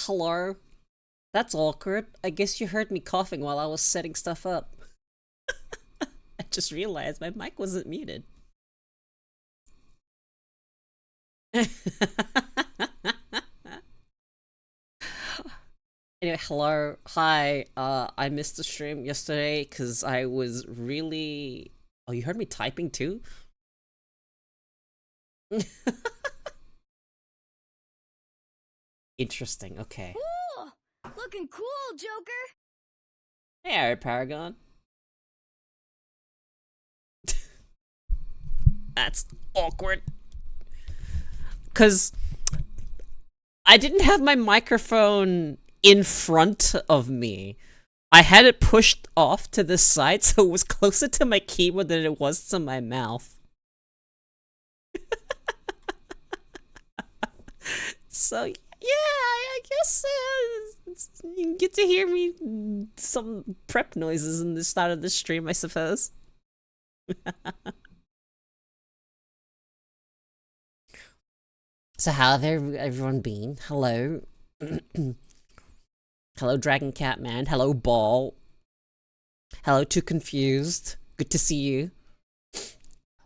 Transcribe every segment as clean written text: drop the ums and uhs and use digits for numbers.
Hello? That's awkward. I guess you heard me coughing while I was setting stuff up. I just realized my mic wasn't muted. Anyway, hello. Hi. I missed the stream yesterday because I was really. Oh, you heard me typing too? Interesting. Okay. Cool! Looking cool, Joker! Hey, Paragon. That's awkward. Because I didn't have my microphone in front of me. I had it pushed off to the side, so it was closer to my keyboard than it was to my mouth. So, yeah, I guess you can get to hear me some prep noises in the start of the stream, I suppose. So how have everyone been? Hello. Hello, Dragon Cat Man. Hello, Ball. Hello, Too Confused. Good to see you.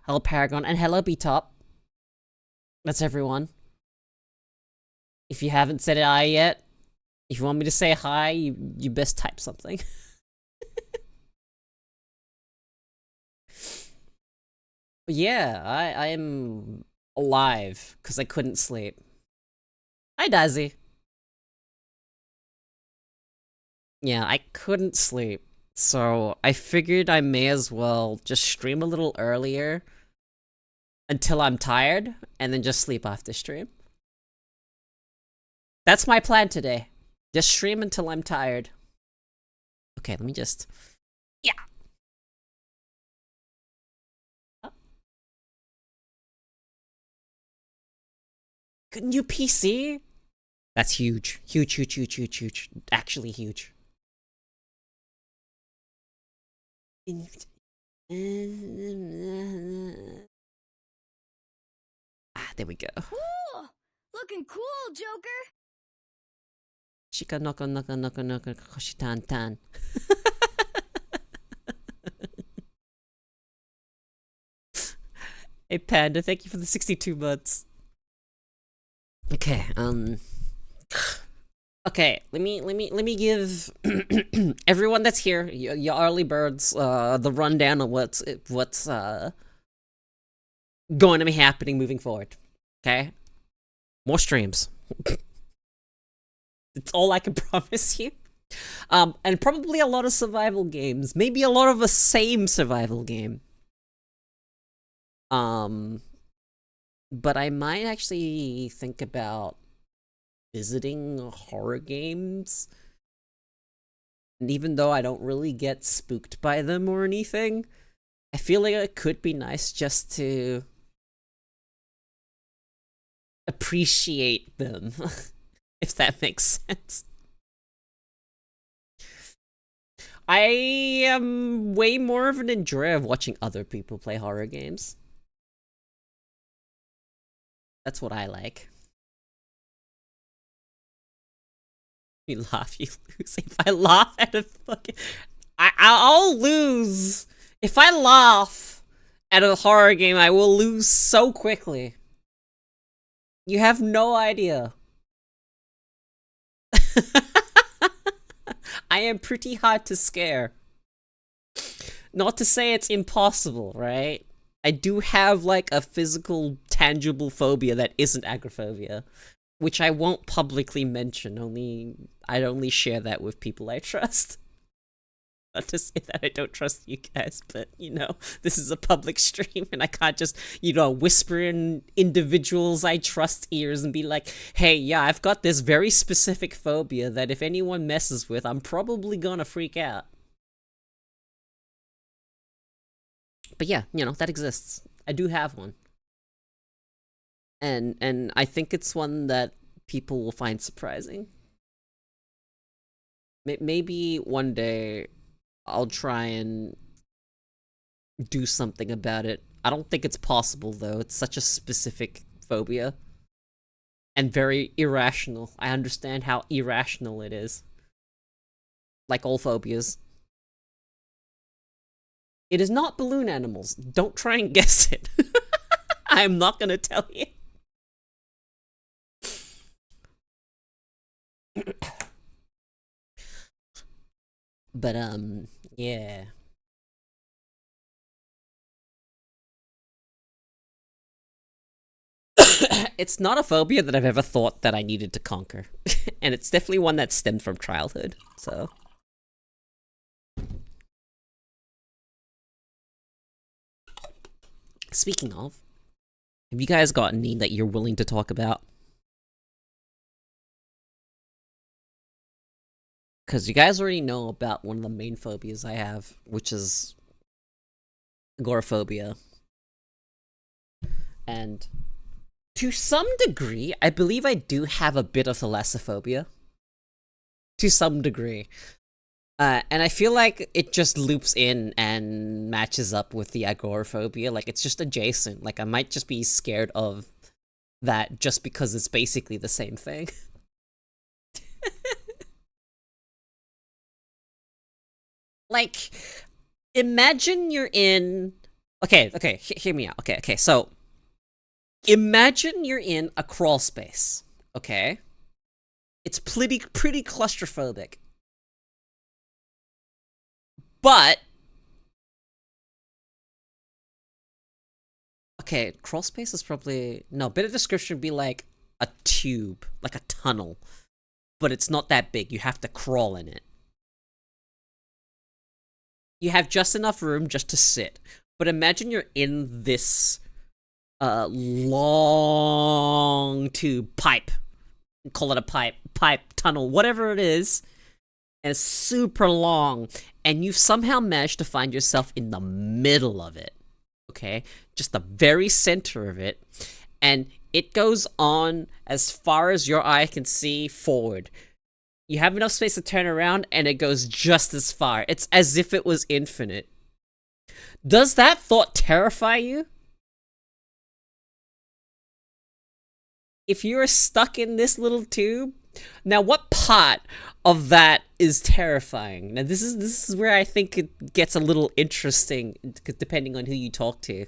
Hello, Paragon. And hello, B-Top. That's everyone. If you haven't said hi yet, if you want me to say hi, you best type something. But yeah, I am alive because I couldn't sleep. Hi, Dazzy. Yeah, I couldn't sleep. So I figured I may as well just stream a little earlier until I'm tired and then just sleep after stream. That's my plan today. Just stream until I'm tired. Okay, let me just... Yeah! Good new PC? That's huge. Huge, huge, huge, huge, huge. Actually huge. Ah, there we go. Cool! Looking cool, Joker! Shika naka naka naka naka koshitan tan. Hey Panda, thank you for the 62 months. Okay, okay, let me give everyone that's here, your early birds, the rundown of what's going to be happening moving forward. Okay? More streams. It's all I can promise you. And probably a lot of survival games. Maybe a lot of the same survival game. But I might actually think about visiting horror games. And even though I don't really get spooked by them or anything, I feel like it could be nice just to appreciate them, if that makes sense. I am way more of an enjoyer of watching other people play horror games. That's what I like. You laugh, you lose. If I laugh at a fucking... I'll lose. If I laugh at a horror game, I will lose so quickly. You have no idea. I am pretty hard to scare. Not to say it's impossible, right? I do have like a physical, tangible phobia that isn't agoraphobia, which I won't publicly mention. I'd only share that with people I trust. Not to say that I don't trust you guys, but you know, this is a public stream and I can't just, you know, whisper in individuals I trust ears and be like, hey, yeah, I've got this very specific phobia that if anyone messes with, I'm probably gonna freak out. But yeah, you know, that exists. I do have one. And I think it's one that people will find surprising. Maybe one day I'll try and do something about it. I don't think it's possible though. It's such a specific phobia. and very irrational. I understand how irrational it is. Like all phobias. It is not balloon animals. Don't try and guess it. I'm not gonna tell you. But, yeah. It's not a phobia that I've ever thought that I needed to conquer. And it's definitely one that stemmed from childhood, so. Speaking of, have you guys got any that you're willing to talk about? Because you guys already know about one of the main phobias I have, which is agoraphobia. And to some degree, I believe I do have a bit of thalassophobia. To some degree. And I feel like it just loops in and matches up with the agoraphobia. Like, it's just adjacent. Like, I might just be scared of that just because it's basically the same thing. Like, imagine you're in... Okay, hear me out. Okay, so... Imagine you're in a crawl space, okay? It's pretty claustrophobic. But... Okay, crawl space is probably... No, better description would be like a tube, like a tunnel. But it's not that big, you have to crawl in it. You have just enough room just to sit. But imagine you're in this long tube pipe. Call it a pipe, tunnel, whatever it is. And it's super long. And you've somehow managed to find yourself in the middle of it. Okay? Just the very center of it. And it goes on as far as your eye can see forward. You have enough space to turn around, and it goes just as far. It's as if it was infinite. Does that thought terrify you? If you're stuck in this little tube, now what part of that is terrifying? Now this is where I think it gets a little interesting, depending on who you talk to.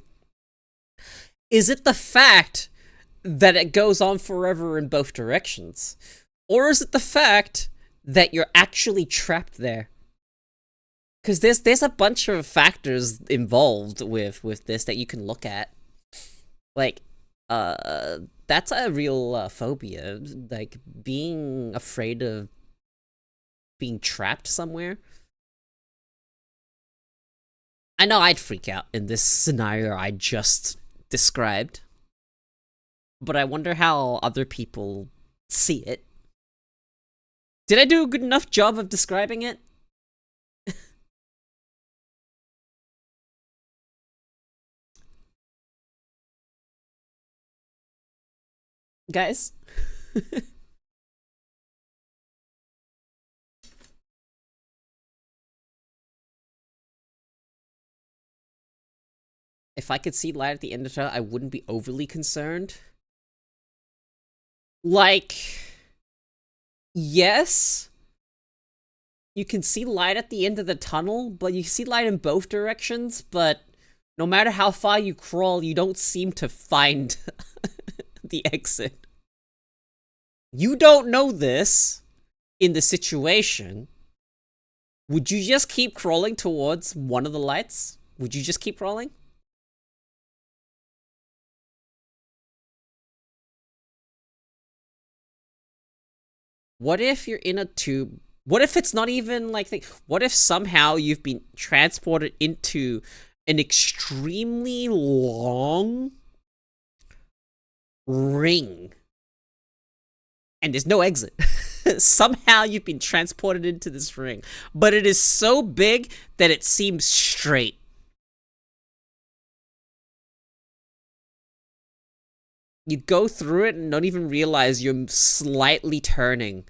Is it the fact that it goes on forever in both directions? Or is it the fact that you're actually trapped there? Because there's a bunch of factors involved with this that you can look at. Like, that's a real phobia. Like, being afraid of being trapped somewhere. I know I'd freak out in this scenario I just described. But I wonder how other people see it. Did I do a good enough job of describing it? Guys? If I could see light at the end of the tunnel, I wouldn't be overly concerned. Like... Yes, you can see light at the end of the tunnel, but you see light in both directions, but no matter how far you crawl, you don't seem to find the exit. You don't know this in the situation. Would you just keep crawling towards one of the lights? Would you just keep crawling? What if you're in a tube? What if it's not even like... What if somehow you've been transported into an extremely long ring and there's no exit? Somehow you've been transported into this ring, but it is so big that it seems straight. You go through it and don't even realize you're slightly turning.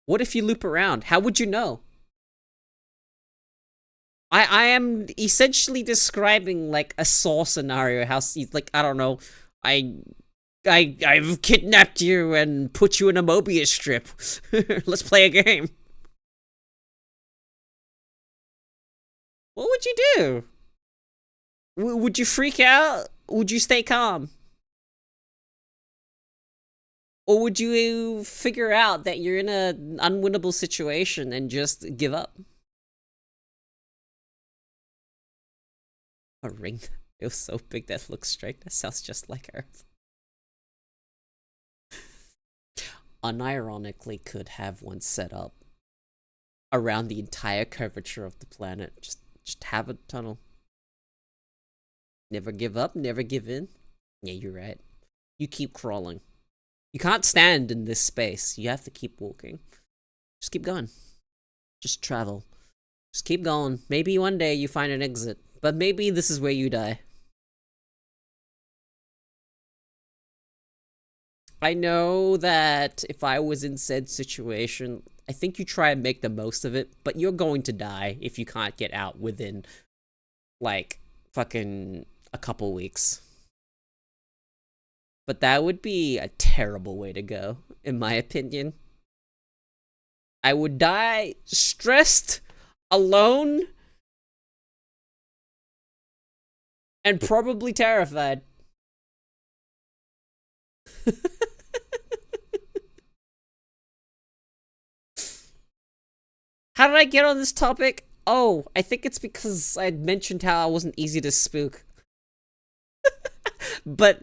What if you loop around? How would you know? I am essentially describing like a Saw scenario. How, like, I don't know, I I've kidnapped you and put you in a Mobius strip. Let's play a game. What would you do? Would you freak out? Would you stay calm? Or would you figure out that you're in an unwinnable situation and just give up? A ring that feels so big that looks straight. That sounds just like Earth. Unironically could have one set up around the entire curvature of the planet. Just have a tunnel. Never give up, never give in. Yeah, you're right. You keep crawling. You can't stand in this space. You have to keep walking. Just keep going. Just travel. Just keep going. Maybe one day you find an exit, but maybe this is where you die. I know that if I was in said situation, I think you try and make the most of it, but you're going to die if you can't get out within, like, fucking a couple weeks. But that would be a terrible way to go, in my opinion. I would die stressed, alone, and probably terrified. How did I get on this topic? Oh, I think it's because I had mentioned how I wasn't easy to spook. But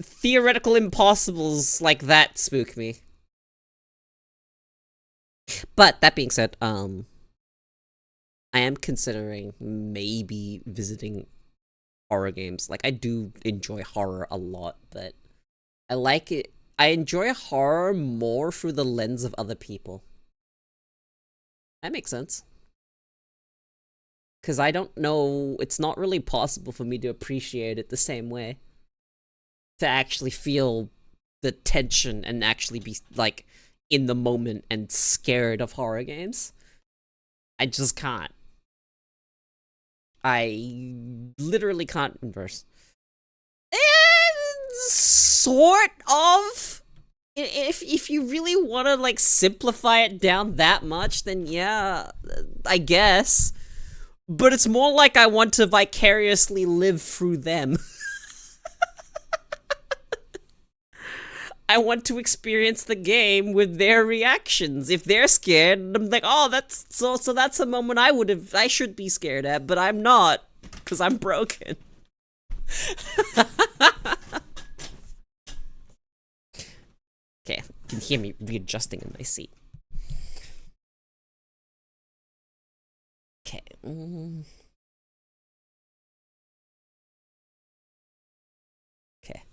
theoretical impossibles like that spook me. But that being said, I am considering maybe visiting horror games. Like, I do enjoy horror a lot, but I like it. I enjoy horror more through the lens of other people. That makes sense. Because I don't know, it's not really possible for me to appreciate it the same way. To actually feel the tension and actually be, like, in the moment and scared of horror games. I just can't. I literally can't converse. Sort of. If you really want to, like, simplify it down that much, then yeah, I guess. But it's more like I want to vicariously live through them. I want to experience the game with their reactions. If they're scared, I'm like, oh, that's so that's a moment I should be scared at, but I'm not, because I'm broken. Okay, you can hear me readjusting in my seat. Okay. Okay.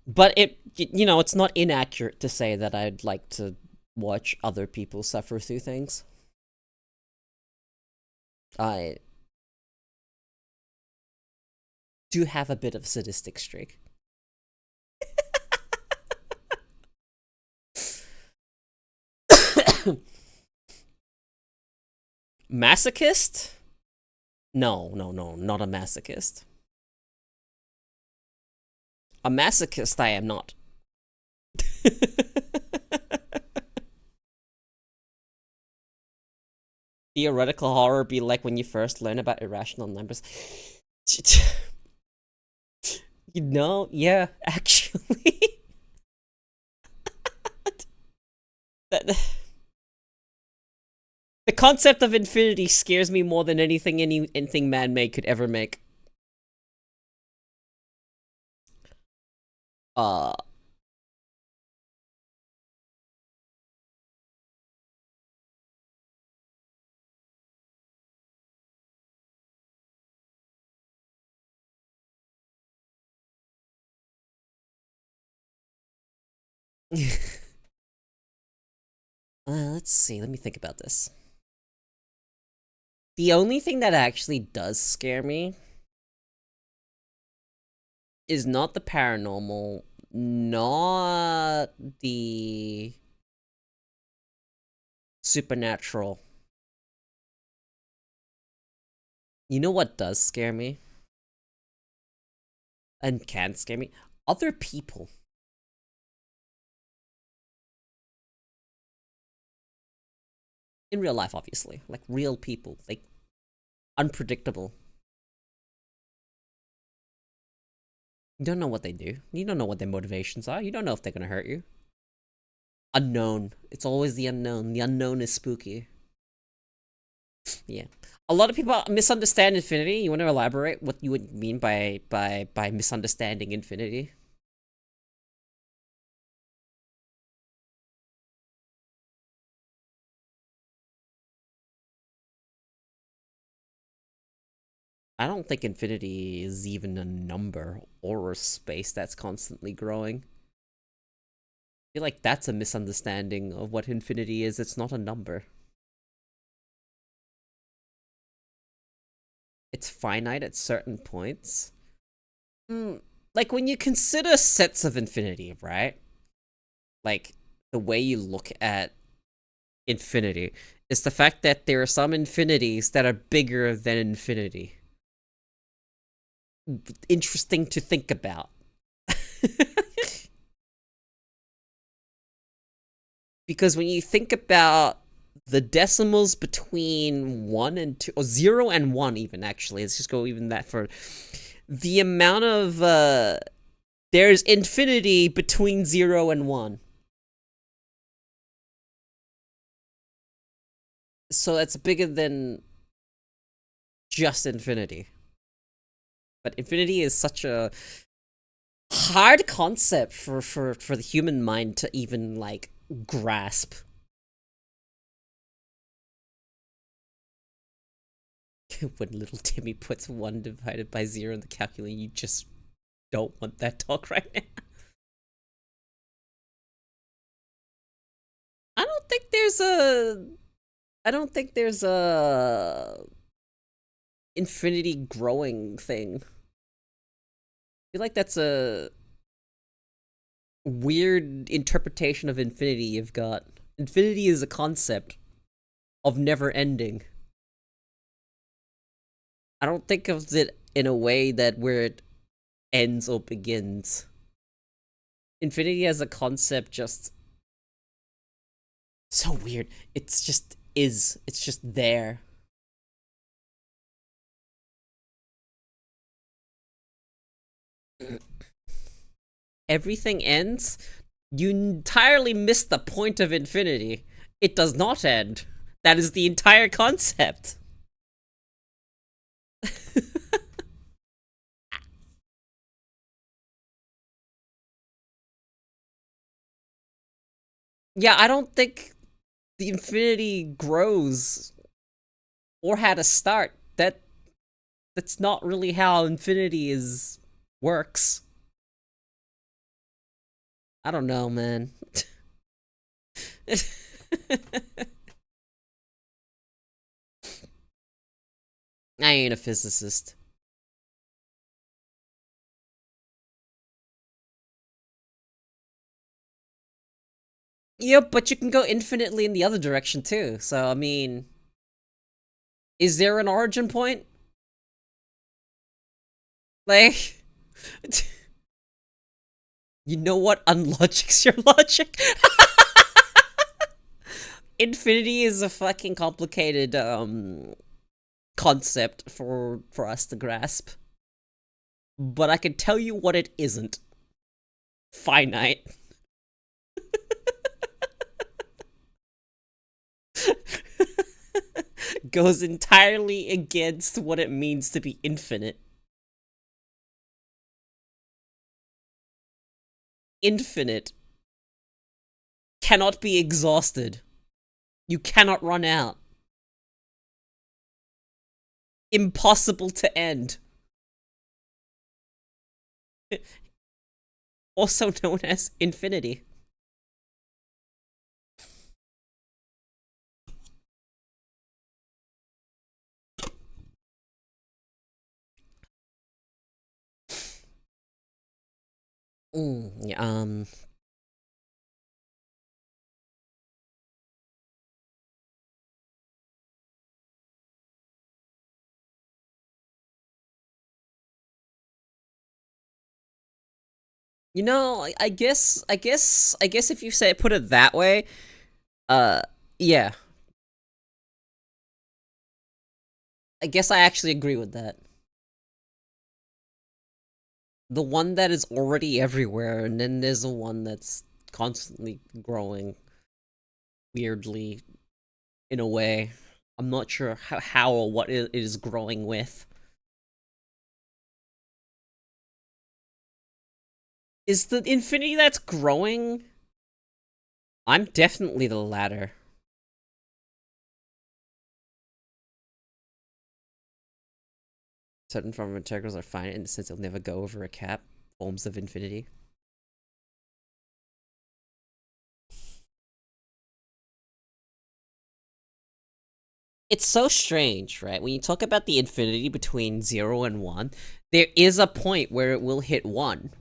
But it's not inaccurate to say that I'd like to watch other people suffer through things. I do have a bit of a sadistic streak. Masochist? No, not a masochist. A masochist I am not. Theoretical horror be like when you first learn about irrational numbers. Yeah, actually. The concept of infinity scares me more than anything man-made could ever make. Uh... let's see, let me think about this. The only thing that actually does scare me is not the paranormal, not the supernatural. You know what does scare me? and can scare me. Other people. In real life, obviously. Like, real people. Like, unpredictable. You don't know what they do. You don't know what their motivations are. You don't know if they're gonna hurt you. Unknown. It's always the unknown. The unknown is spooky. Yeah. A lot of people misunderstand infinity. You want to elaborate what you would mean by misunderstanding infinity? I don't think infinity is even a number or a space that's constantly growing. I feel like that's a misunderstanding of what infinity is. It's not a number. It's finite at certain points. Hmm. Like, when you consider sets of infinity, right? Like, the way you look at infinity is the fact that there are some infinities that are bigger than infinity. Interesting to think about. Because when you think about the decimals between 1 and 2, or 0 and 1 even, actually, let's just go even that for the amount of, there's infinity between 0 and 1. So that's bigger than just infinity. But infinity is such a hard concept for the human mind to even, like, grasp. When little Timmy puts 1 divided by 0 in the calculator, you just don't want that talk right now. I don't think there's a... I don't think there's a... infinity growing thing. I feel like that's a weird interpretation of infinity you've got. Infinity is a concept of never ending. I don't think of it in a way that where it ends or begins. Infinity as a concept just so weird. It's just is. It's just there. Everything ends. You entirely miss the point of infinity. It does not end. That is the entire concept. Yeah, I don't think the infinity grows or had a start. That's not really how infinity is works. I don't know, man. I ain't a physicist. Yep, but you can go infinitely in the other direction too. So, I mean, is there an origin point? Like, you know what unlogics your logic? Infinity is a fucking complicated concept for us to grasp. But I can tell you what it isn't. Finite. Goes entirely against what it means to be infinite. Infinite cannot be exhausted. You cannot run out. Impossible to end. Also known as infinity. Yeah, You know, I guess if you say put it that way, uh, yeah, I guess I actually agree with that. The one that is already everywhere, and then there's the one that's constantly growing weirdly in a way. I'm not sure how or what it is growing with. Is the infinity that's growing? I'm definitely the latter. Certain form of integrals are finite in the sense they'll never go over a cap. Forms of infinity. It's so strange, right? When you talk about the infinity between 0 and 1, there is a point where it will hit 1.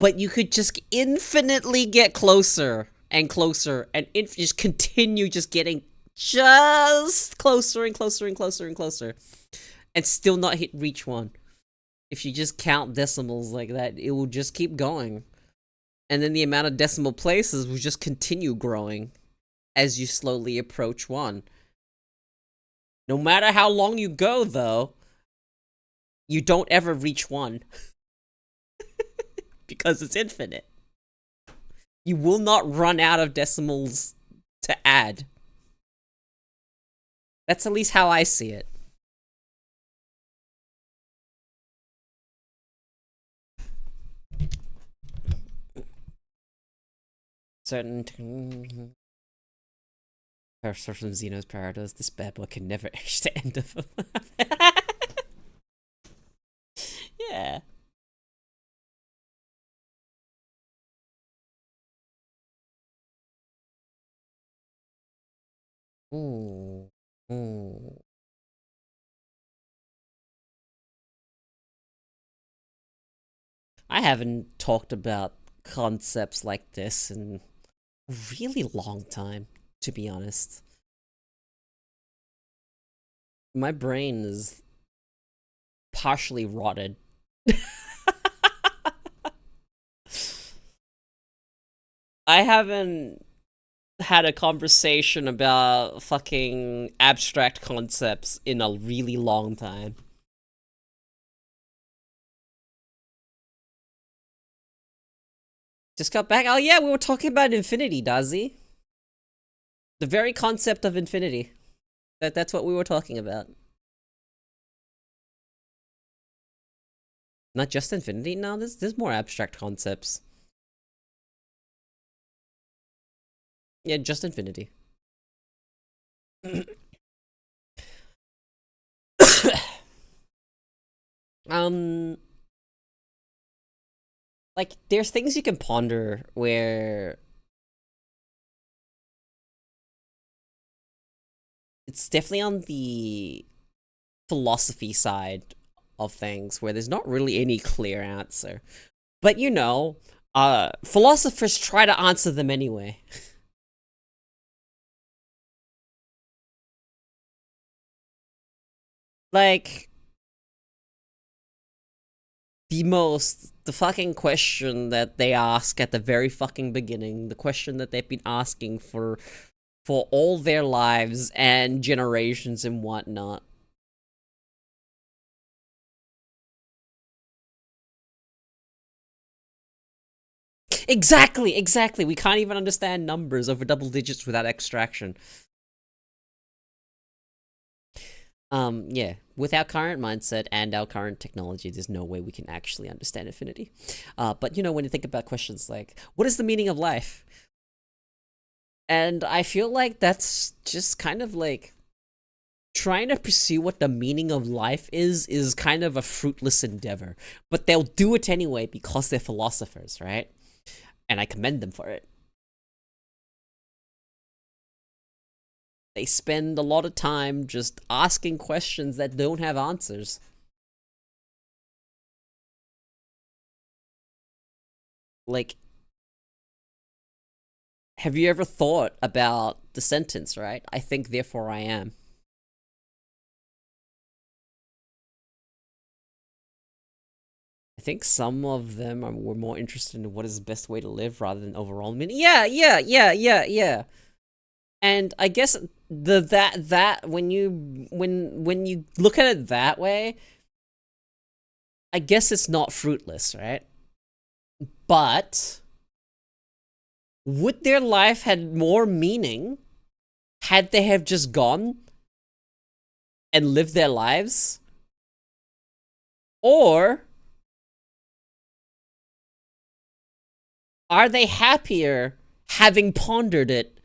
But you could just infinitely get closer and closer and just continue just getting just closer and closer and closer and closer and still not reach 1. If you just count decimals like that, it will just keep going. And then the amount of decimal places will just continue growing as you slowly approach 1. No matter how long you go, though, you don't ever reach 1. Because it's infinite. You will not run out of decimals to add. That's at least how I see it. Certain Cursor from Zeno's Paradox, this bad boy can never reach the end of a Yeah. Ooh. Ooh. I haven't talked about concepts like this in a really long time, to be honest. My brain is partially rotted. I haven't had a conversation about fucking abstract concepts in a really long time. Just got back. Oh yeah, we were talking about infinity, Dazi. The very concept of infinity. That's what we were talking about. Not just infinity. No, there's more abstract concepts. Yeah, just infinity. um, like there's things you can ponder where it's definitely on the philosophy side of things where there's not really any clear answer. But you know, philosophers try to answer them anyway. Like the fucking question that they ask at the very fucking beginning, the question that they've been asking for all their lives and generations and whatnot. Exactly. We can't even understand numbers over double digits without extraction. Yeah. With our current mindset and our current technology, there's no way we can actually understand infinity. But you know, when you think about questions like, what is the meaning of life? And I feel like that's just kind of like trying to pursue what the meaning of life is kind of a fruitless endeavor. But they'll do it anyway because they're philosophers, right? And I commend them for it. They spend a lot of time just asking questions that don't have answers. Like, have you ever thought about the sentence, right? I think, therefore I am. I think some of them were more interested in what is the best way to live rather than overall meaning. Yeah. And I guess that when you look at it that way, I guess it's not fruitless, right? But would their life had more meaning had they have just gone and lived their lives? Or are they happier having pondered it?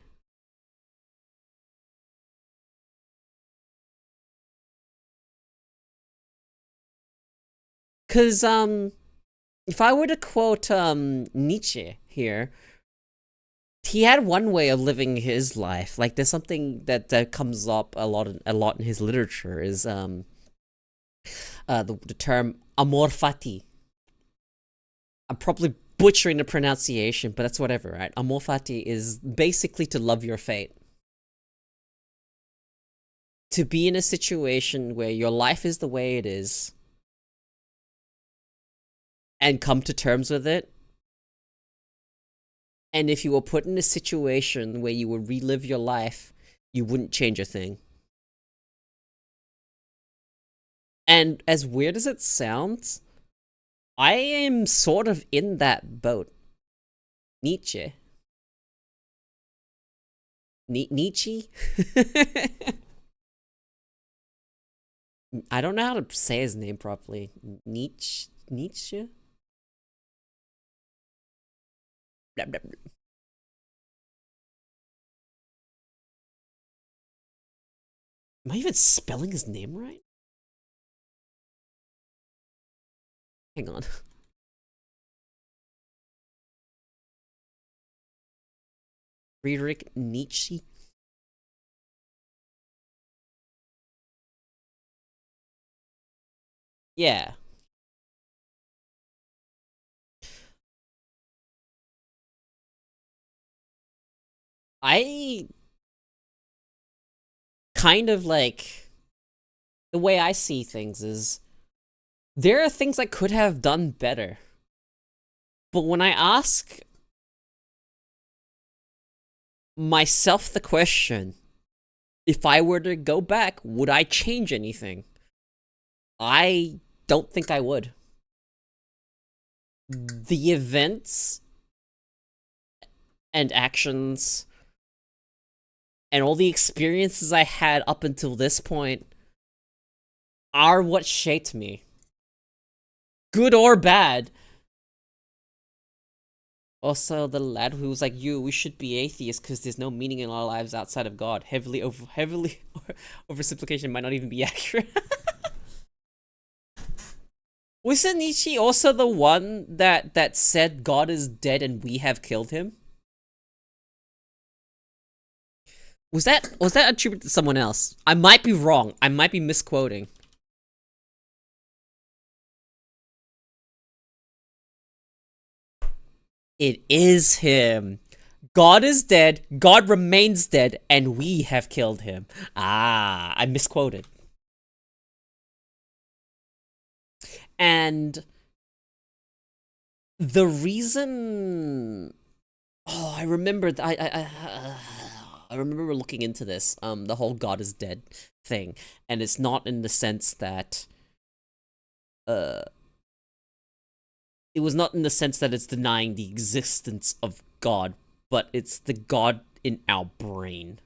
Cause if I were to quote Nietzsche here, he had one way of living his life. Like there's something that comes up a lot in his literature is the term amor fati. I'm probably butchering the pronunciation, but that's whatever, right? Amor fati is basically to love your fate. To be in a situation where your life is the way it is and come to terms with it. And if you were put in a situation where you would relive your life, you wouldn't change a thing. And as weird as it sounds, I am sort of in that boat. Nietzsche. Nietzsche? I don't know how to say his name properly. Nietzsche? Blah, blah, blah. Am I even spelling his name right? Hang on. Friedrich Nietzsche? Yeah. I kind of like the way I see things is there are things I could have done better. But when I ask myself the question, if I were to go back, would I change anything? I don't think I would. The events and actions and all the experiences I had up until this point are what shaped me. Good or bad. Also, the lad who was like, we should be atheists because there's no meaning in our lives outside of God. Heavily oversimplification might not even be accurate. Wasn't Nietzsche also the one that said God is dead and we have killed him? Was that attributed to someone else? I might be wrong. I might be misquoting. It is him. God is dead, God remains dead, and we have killed him. Ah, I misquoted. And the reason... Oh, I remember... I remember looking into this, the whole God is dead thing. And it's not in the sense that... It was not in the sense that it's denying the existence of God, but it's the God in our brain.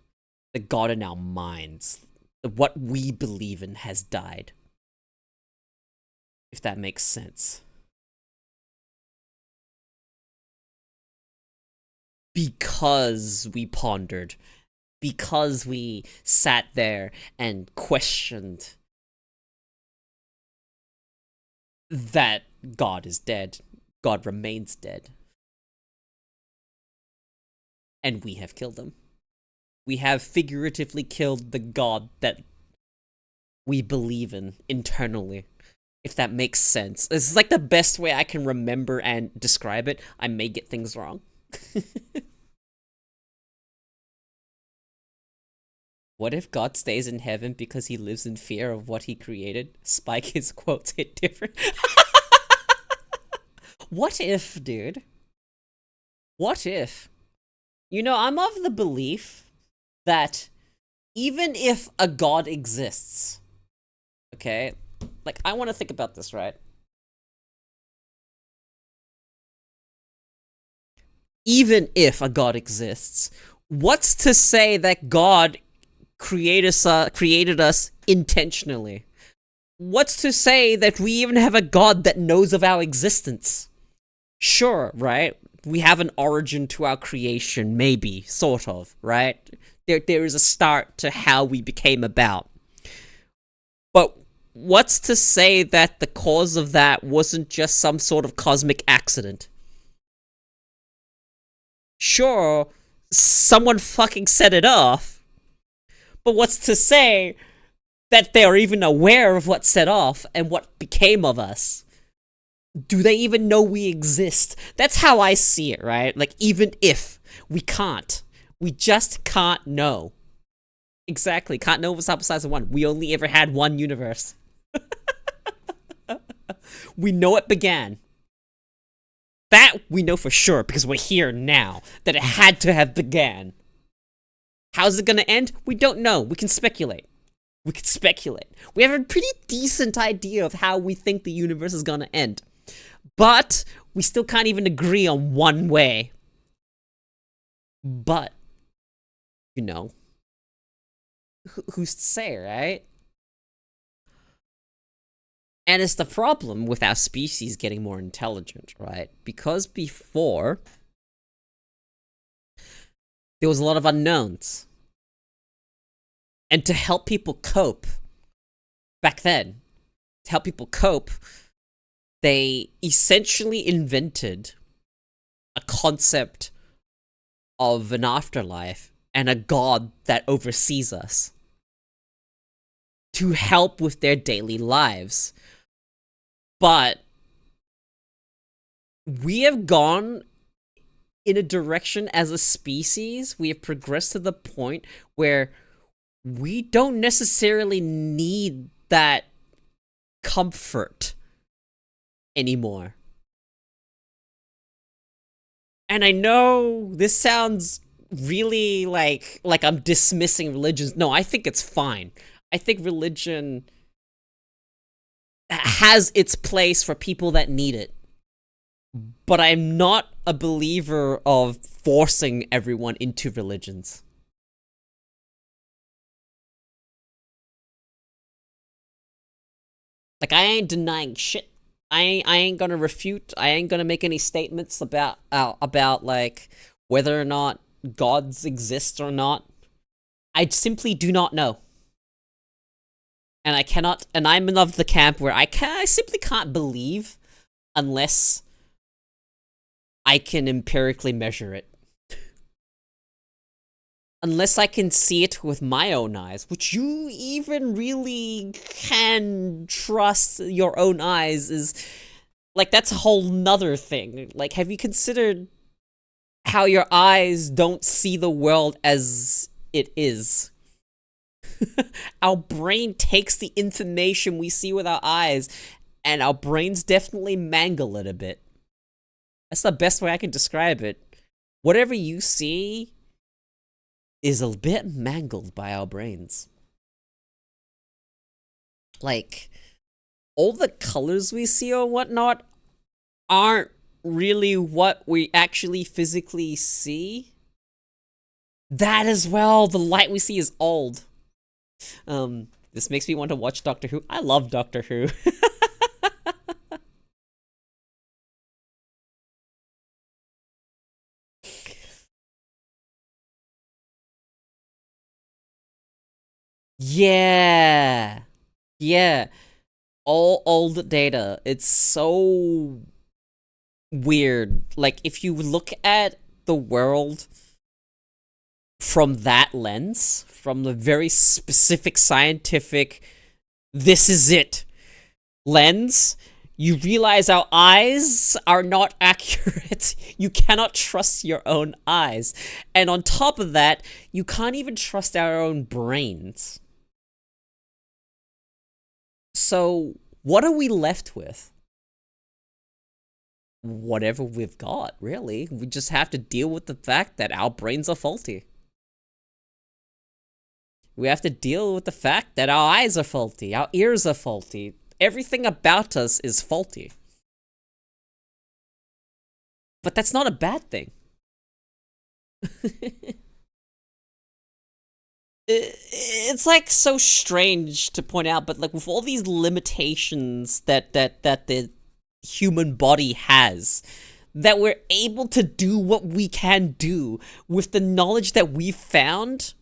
The God in our minds. What we believe in has died. If that makes sense. Because we pondered. Because we sat there and questioned that God is dead. God remains dead. And we have killed him. We have figuratively killed the God that we believe in internally. If that makes sense. This is like the best way I can remember and describe it. I may get things wrong. What if God stays in heaven because he lives in fear of what he created? Spike his quotes hit different. What if, dude? What if? You know, I'm of the belief that even if a god exists, okay? Like, I want to think about this, right? Even if a god exists, what's to say that God created us intentionally? What's to say that we even have a god that knows of our existence? Sure, right? We have an origin to our creation, maybe, sort of, right? There is a start to how we became about. But what's to say that the cause of that wasn't just some sort of cosmic accident? Sure, someone fucking set it off, but what's to say that they're even aware of what set off and what became of us? Do they even know we exist? That's how I see it, right? Like, even if we can't, we just can't know. Exactly, can't know of a sample size of one. We only ever had one universe. We know it began. That we know for sure because we're here now, that it had to have began. How's it gonna end? We don't know. We can speculate. We can speculate. We have a pretty decent idea of how we think the universe is gonna end. But we still can't even agree on one way. But, you know, who's to say, right? And it's the problem with our species getting more intelligent, right? Because before, there was a lot of unknowns. And to help people cope, back then, to help people cope, they essentially invented a concept of an afterlife and a god that oversees us to help with their daily lives. But we have gone in a direction as a species, we have progressed to the point where we don't necessarily need that comfort anymore. And I know this sounds really like I'm dismissing religions. No, I think it's fine. I think religion has its place for people that need it. But I'm not a believer of forcing everyone into religions. Like, I ain't denying shit. I ain't gonna refute. I ain't gonna make any statements about like whether or not gods exist or not. I simply do not know, and I cannot. And I'm of the camp where I simply can't believe unless I can empirically measure it. Unless I can see it with my own eyes, which you even really can trust your own eyes is, like, that's a whole nother thing. Like, have you considered how your eyes don't see the world as it is? Our brain takes the information we see with our eyes, and our brains definitely mangle it a bit. That's the best way I can describe it. Whatever you see is a bit mangled by our brains. Like, all the colors we see or whatnot aren't really what we actually physically see. That as well, the light we see is old. This makes me want to watch Doctor Who. I love Doctor Who. Yeah. Yeah. All old data. It's so weird. Like, if you look at the world from that lens, from the very specific scientific, this is it lens, you realize our eyes are not accurate. You cannot trust your own eyes. And on top of that, you can't even trust our own brains. So, what are we left with? whatever we've got, really. We just have to deal with the fact that our brains are faulty. We have to deal with the fact that our eyes are faulty, our ears are faulty. Everything about us is faulty. But that's not a bad thing. It's like so strange to point out, but like with all these limitations that the human body has, that we're able to do what we can do with the knowledge that we've found,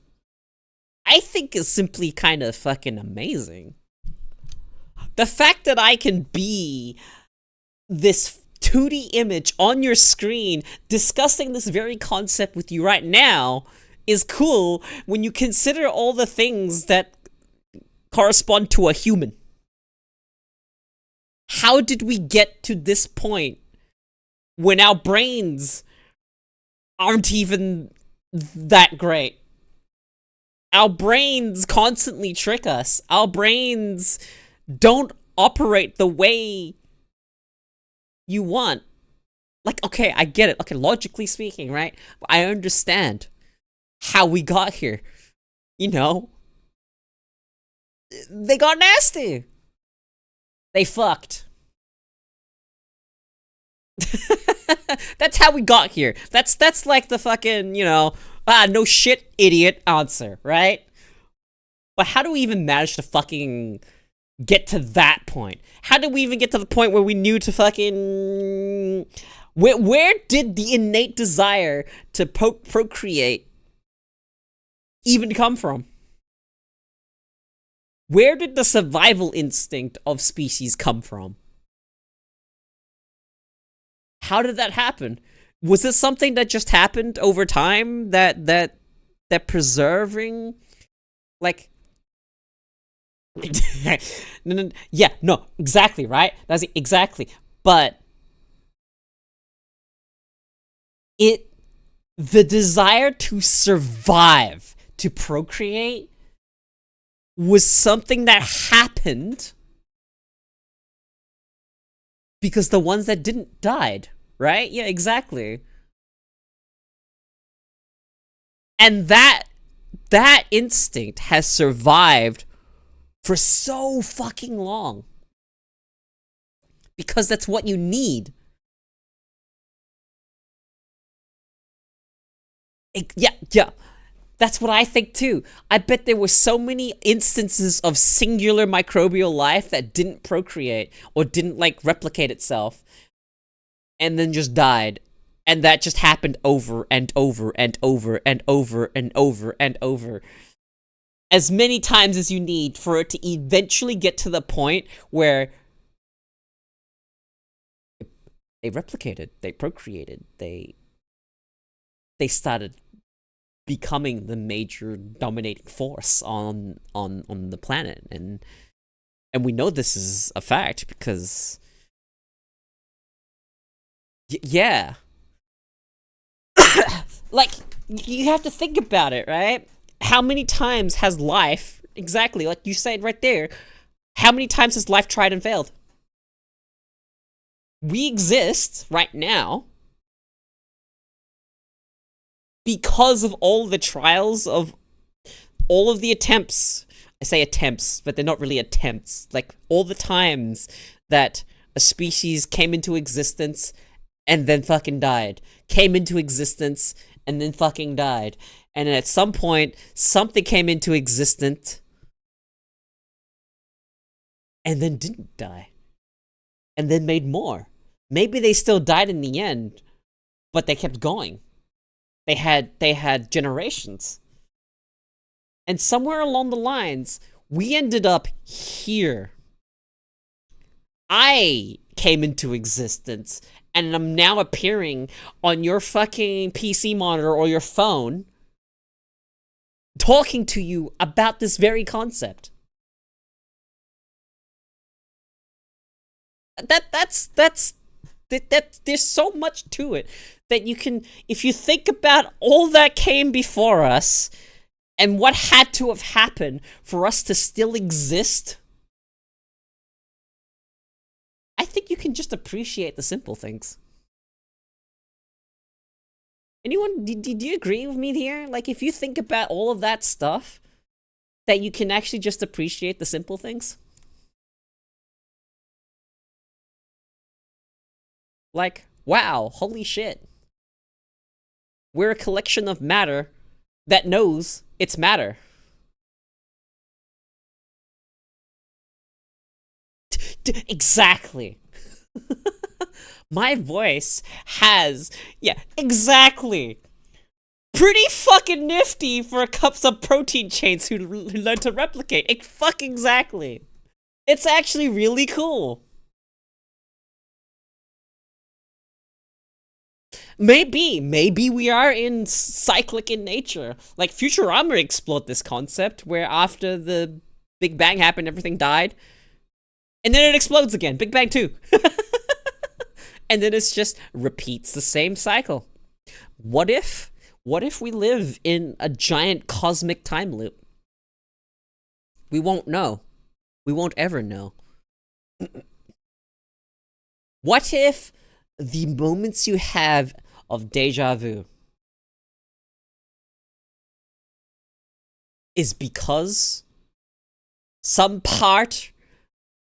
I think is simply kind of fucking amazing. The fact that I can be this 2D image on your screen discussing this very concept with you right now is cool when you consider all the things that correspond to a human. How did we get to this point when our brains aren't even that great? Our brains constantly trick us. Our brains don't operate the way you want. Like, okay, I get it. Okay, logically speaking, right? I understand how we got here. You know, they got nasty. They fucked. That's how we got here. That's like the fucking, you know, no shit, idiot answer, right? But how do we even manage to fucking get to that point? How did we even get to the point where we knew to fucking... Where did the innate desire to procreate even come from? Where did the survival instinct of species come from? How did that happen? Was this something that just happened over time that preserving, like... no, exactly, right? That's it, exactly. But the desire to survive, to procreate, was something that happened because the ones that didn't died, right? Yeah, exactly. And that instinct has survived for so fucking long. Because that's what you need. Yeah. That's what I think too. I bet there were so many instances of singular microbial life that didn't procreate or didn't, like, replicate itself and then just died. And that just happened over and over and over and over and over and over. As many times as you need for it to eventually get to the point where they replicated, they procreated, they started becoming the major dominating force on the planet. And we know this is a fact because yeah. Like, you have to think about it, right? How many times has life, exactly like you said right there, how many times has life tried and failed? We exist right now because of all the trials of all of the attempts. I say attempts, but they're not really attempts. Like, all the times that a species came into existence and then fucking died. Came into existence and then fucking died. And at some point, something came into existence and then didn't die. And then made more. Maybe they still died in the end, but they kept going. They had generations. And somewhere along the lines, we ended up here. I came into existence, and I'm now appearing on your fucking PC monitor or your phone, talking to you about this very concept. There's so much to it that you can, if you think about all that came before us and what had to have happened for us to still exist, I think you can just appreciate the simple things. Anyone, do you agree with me here? Like, if you think about all of that stuff, that you can actually just appreciate the simple things? Like, wow, holy shit. We're a collection of matter that knows it's matter. Exactly. My voice has, yeah, exactly. Pretty fucking nifty for cups of protein chains who learn to replicate. Fuck exactly. It's actually really cool. Maybe we are in cyclic in nature. Like Futurama explored this concept where after the Big Bang happened, everything died, and then it explodes again. Big Bang 2. And then it's just repeats the same cycle. What if we live in a giant cosmic time loop? We won't know. We won't ever know. What if the moments you have of deja vu is because some part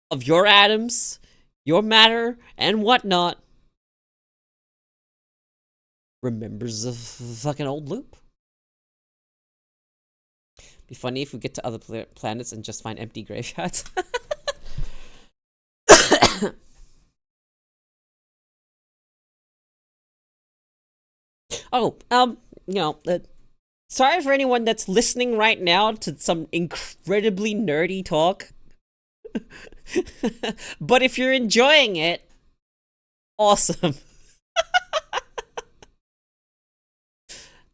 of your atoms, your matter, and whatnot remembers a fucking old loop? Be funny if we get to other planets and just find empty graveyards. Oh, you know, sorry for anyone that's listening right now to some incredibly nerdy talk. But if you're enjoying it, awesome.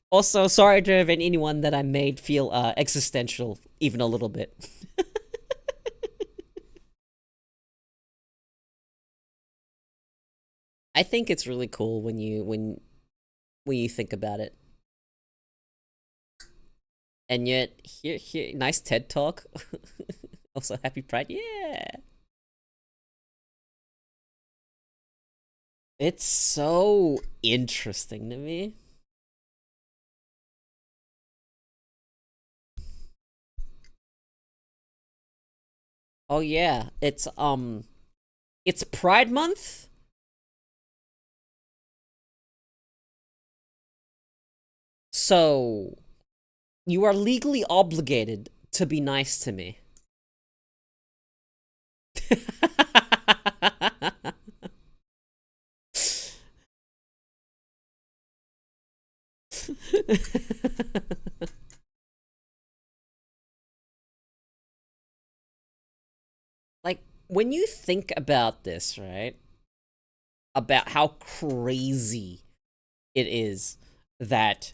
Also, sorry to have anyone that I made feel existential even a little bit. I think it's really cool when you think about it. And yet, here, nice TED talk. Also, happy Pride, yeah. It's so interesting to me. Oh yeah, it's Pride Month. So you are legally obligated to be nice to me. Like, when you think about this, right? About how crazy it is that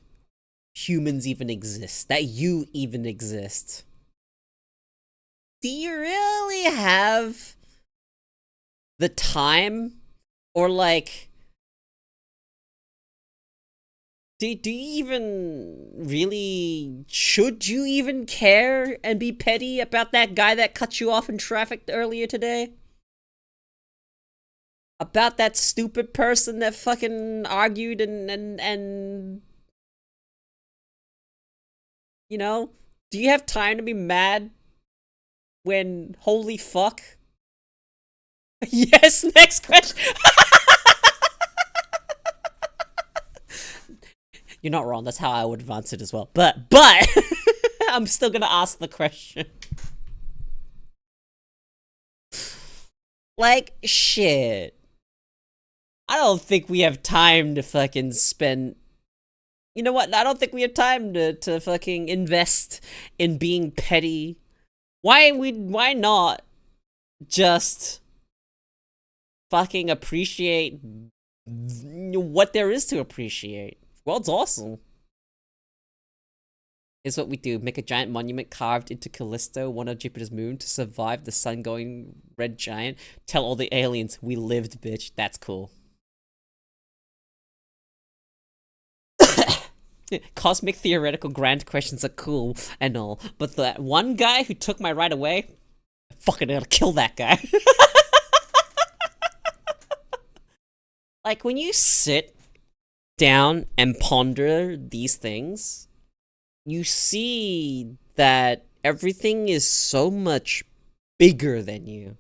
humans even exist, that you even exist. Do you really have the time, or like, do you even really, should you even care and be petty about that guy that cut you off in traffic earlier today? About that stupid person that fucking argued and you know? Do you have time to be mad when, holy fuck? Yes, next question. You're not wrong. That's how I would advance it as well. But I'm still gonna ask the question. Like, shit. I don't think we have time to fucking spend. You know what? I don't think we have time to fucking invest in being petty. Why not just fucking appreciate what there is to appreciate? World's awesome. Is what we do. Make a giant monument carved into Callisto, one of Jupiter's moon, to survive the sun-going red giant. Tell all the aliens we lived, bitch. That's cool. Cosmic theoretical grand questions are cool and all, but that one guy who took my right away, I fucking gotta kill that guy. Like, when you sit down and ponder these things, you see that everything is so much bigger than you,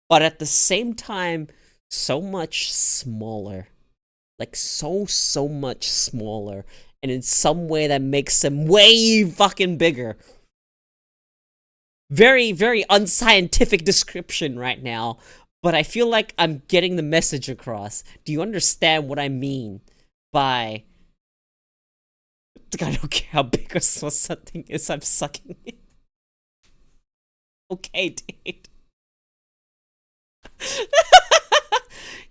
but at the same time, so much smaller. Like, so much smaller. And in some way that makes them way fucking bigger. Very, very unscientific description right now, but I feel like I'm getting the message across. Do you understand what I mean by... I don't care how big or small something is, I'm sucking it. Okay, dude.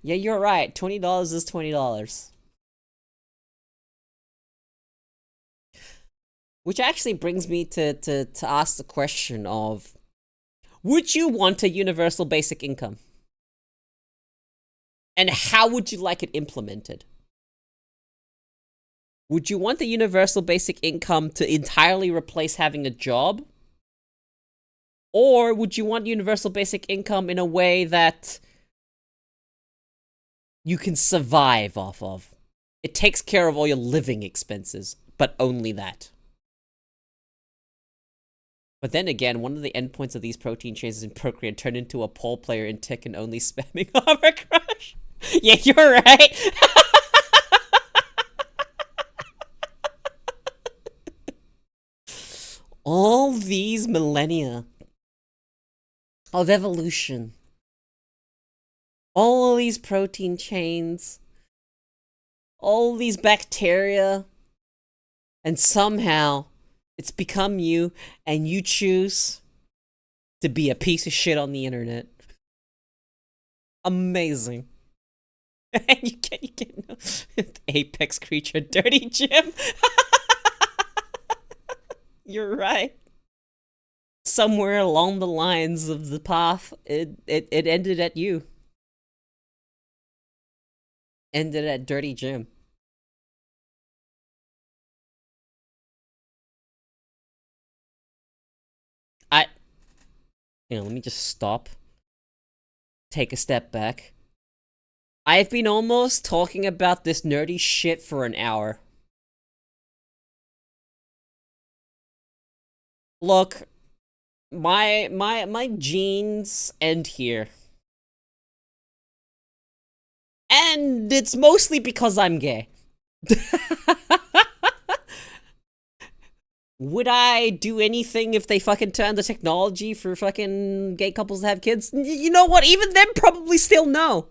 Yeah, you're right. $20 is $20. Which actually brings me to ask the question of, would you want a universal basic income? And how would you like it implemented? Would you want the universal basic income to entirely replace having a job? Or would you want universal basic income in a way that you can survive off of? It takes care of all your living expenses, but only that. But then again, one of the endpoints of these protein chains in Procreate turn into a pole player in Tekken only spamming Armor Crush. Yeah, you're right. All these millennia of evolution, all these protein chains, all these bacteria, and somehow it's become you, and you choose to be a piece of shit on the internet. Amazing. And you get no apex creature, dirty Jim. You're right. Somewhere along the lines of the path, it ended at you. Ended at Dirty Jim. Let me just stop. Take a step back. I've been almost talking about this nerdy shit for an hour. Look, my genes end here. And it's mostly because I'm gay. Would I do anything if they fucking turn the technology for fucking gay couples to have kids? You know what? Even them probably still no.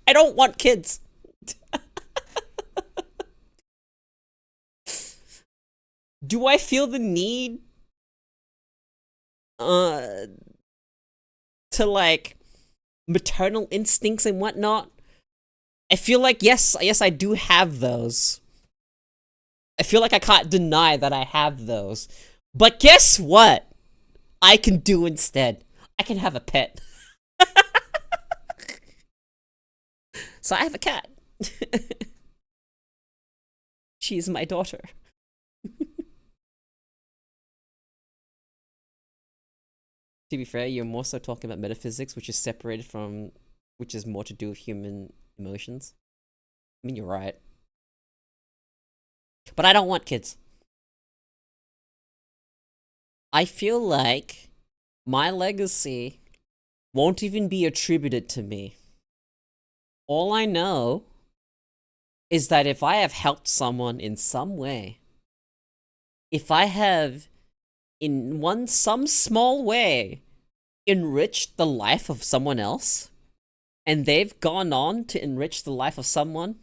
I don't want kids. Do I feel the need to like maternal instincts and whatnot? I feel like yes I do have those. I feel like I can't deny that I have those. But guess what? I can do instead. I can have a pet. So I have a cat. She's my daughter. To be fair, you're more so talking about metaphysics, which is separated from, which is more to do with human emotions. I mean, you're right. But I don't want kids. I feel like my legacy won't even be attributed to me. All I know is that if I have helped someone in some way, if I have in some small way enriched the life of someone else, and they've gone on to enrich the life of someone,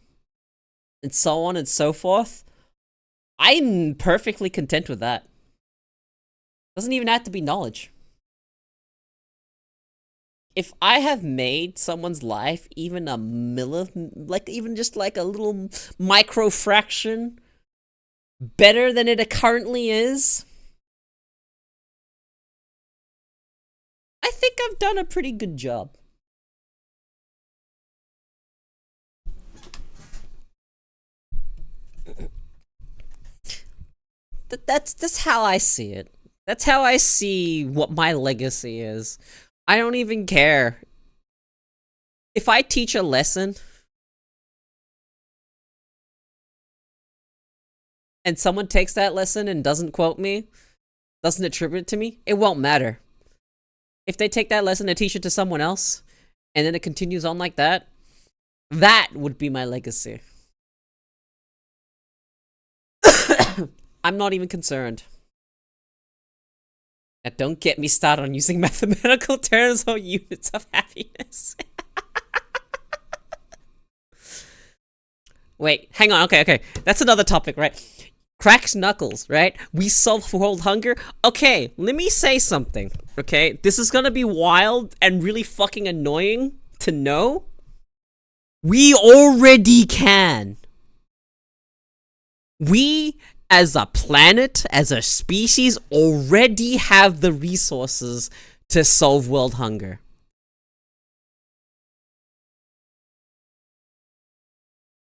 and so on and so forth, I'm perfectly content with that. Doesn't even have to be knowledge. If I have made someone's life even a even just like a little micro fraction better than it currently is, I think I've done a pretty good job. That's how I see it. That's how I see what my legacy is. I don't even care. If I teach a lesson and someone takes that lesson and doesn't quote me, doesn't attribute it to me, it won't matter. If they take that lesson and teach it to someone else, and then it continues on like that, that would be my legacy. I'm not even concerned. Now, don't get me started on using mathematical terms or units of happiness. Wait, hang on, okay. That's another topic, right? Cracks knuckles, right? We solve world hunger. Okay, let me say something, okay? This is gonna be wild and really fucking annoying to know. We already can. We, as a planet, as a species, already have the resources to solve world hunger.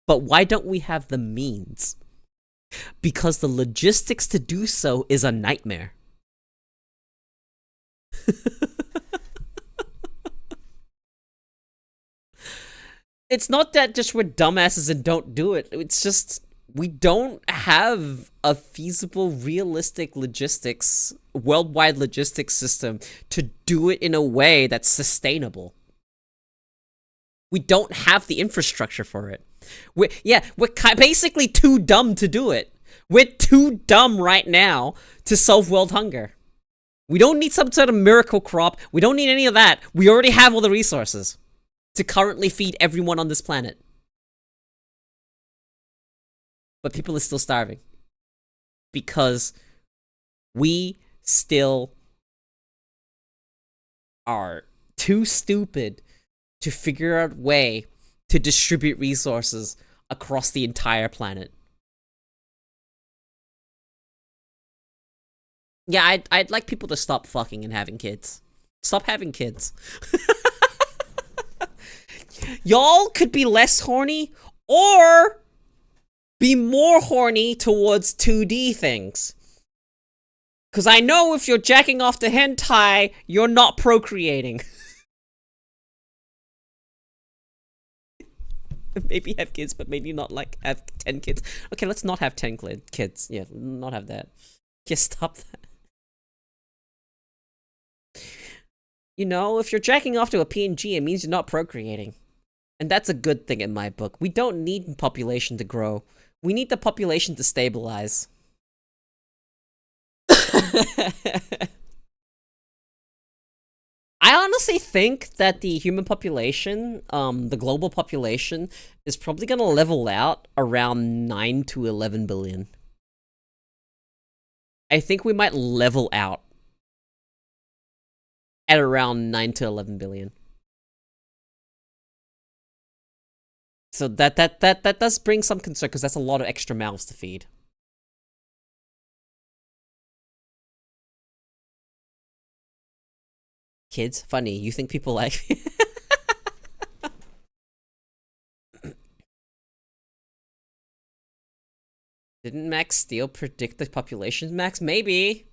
But why don't we have the means? Because the logistics to do so is a nightmare. It's not that just we're dumbasses and don't do it. It's just we don't have a feasible, realistic logistics, worldwide logistics system to do it in a way that's sustainable. We don't have the infrastructure for it. We're basically too dumb to do it. We're too dumb right now to solve world hunger. We don't need some sort of miracle crop. We don't need any of that. We already have all the resources to currently feed everyone on this planet. But people are still starving. Because we still are too stupid to figure out a way to distribute resources across the entire planet. Yeah, I'd like people to stop fucking and having kids. Stop having kids. Y'all could be less horny or be more horny towards 2D things. Because I know if you're jacking off to hentai, you're not procreating. Maybe have kids, but maybe not like have 10 kids. Okay, let's not have 10 kids. Yeah, not have that. Just stop that. You know, if you're jacking off to a PNG, it means you're not procreating. And that's a good thing in my book. We don't need population to grow. We need the population to stabilize. I honestly think that the human population, the global population, is probably gonna level out around 9 to 11 billion. I think we might level out at around 9 to 11 billion. So that does bring some concern, because that's a lot of extra mouths to feed. Kids? Funny, you think people like... Didn't Max Steel predict the population max? Maybe.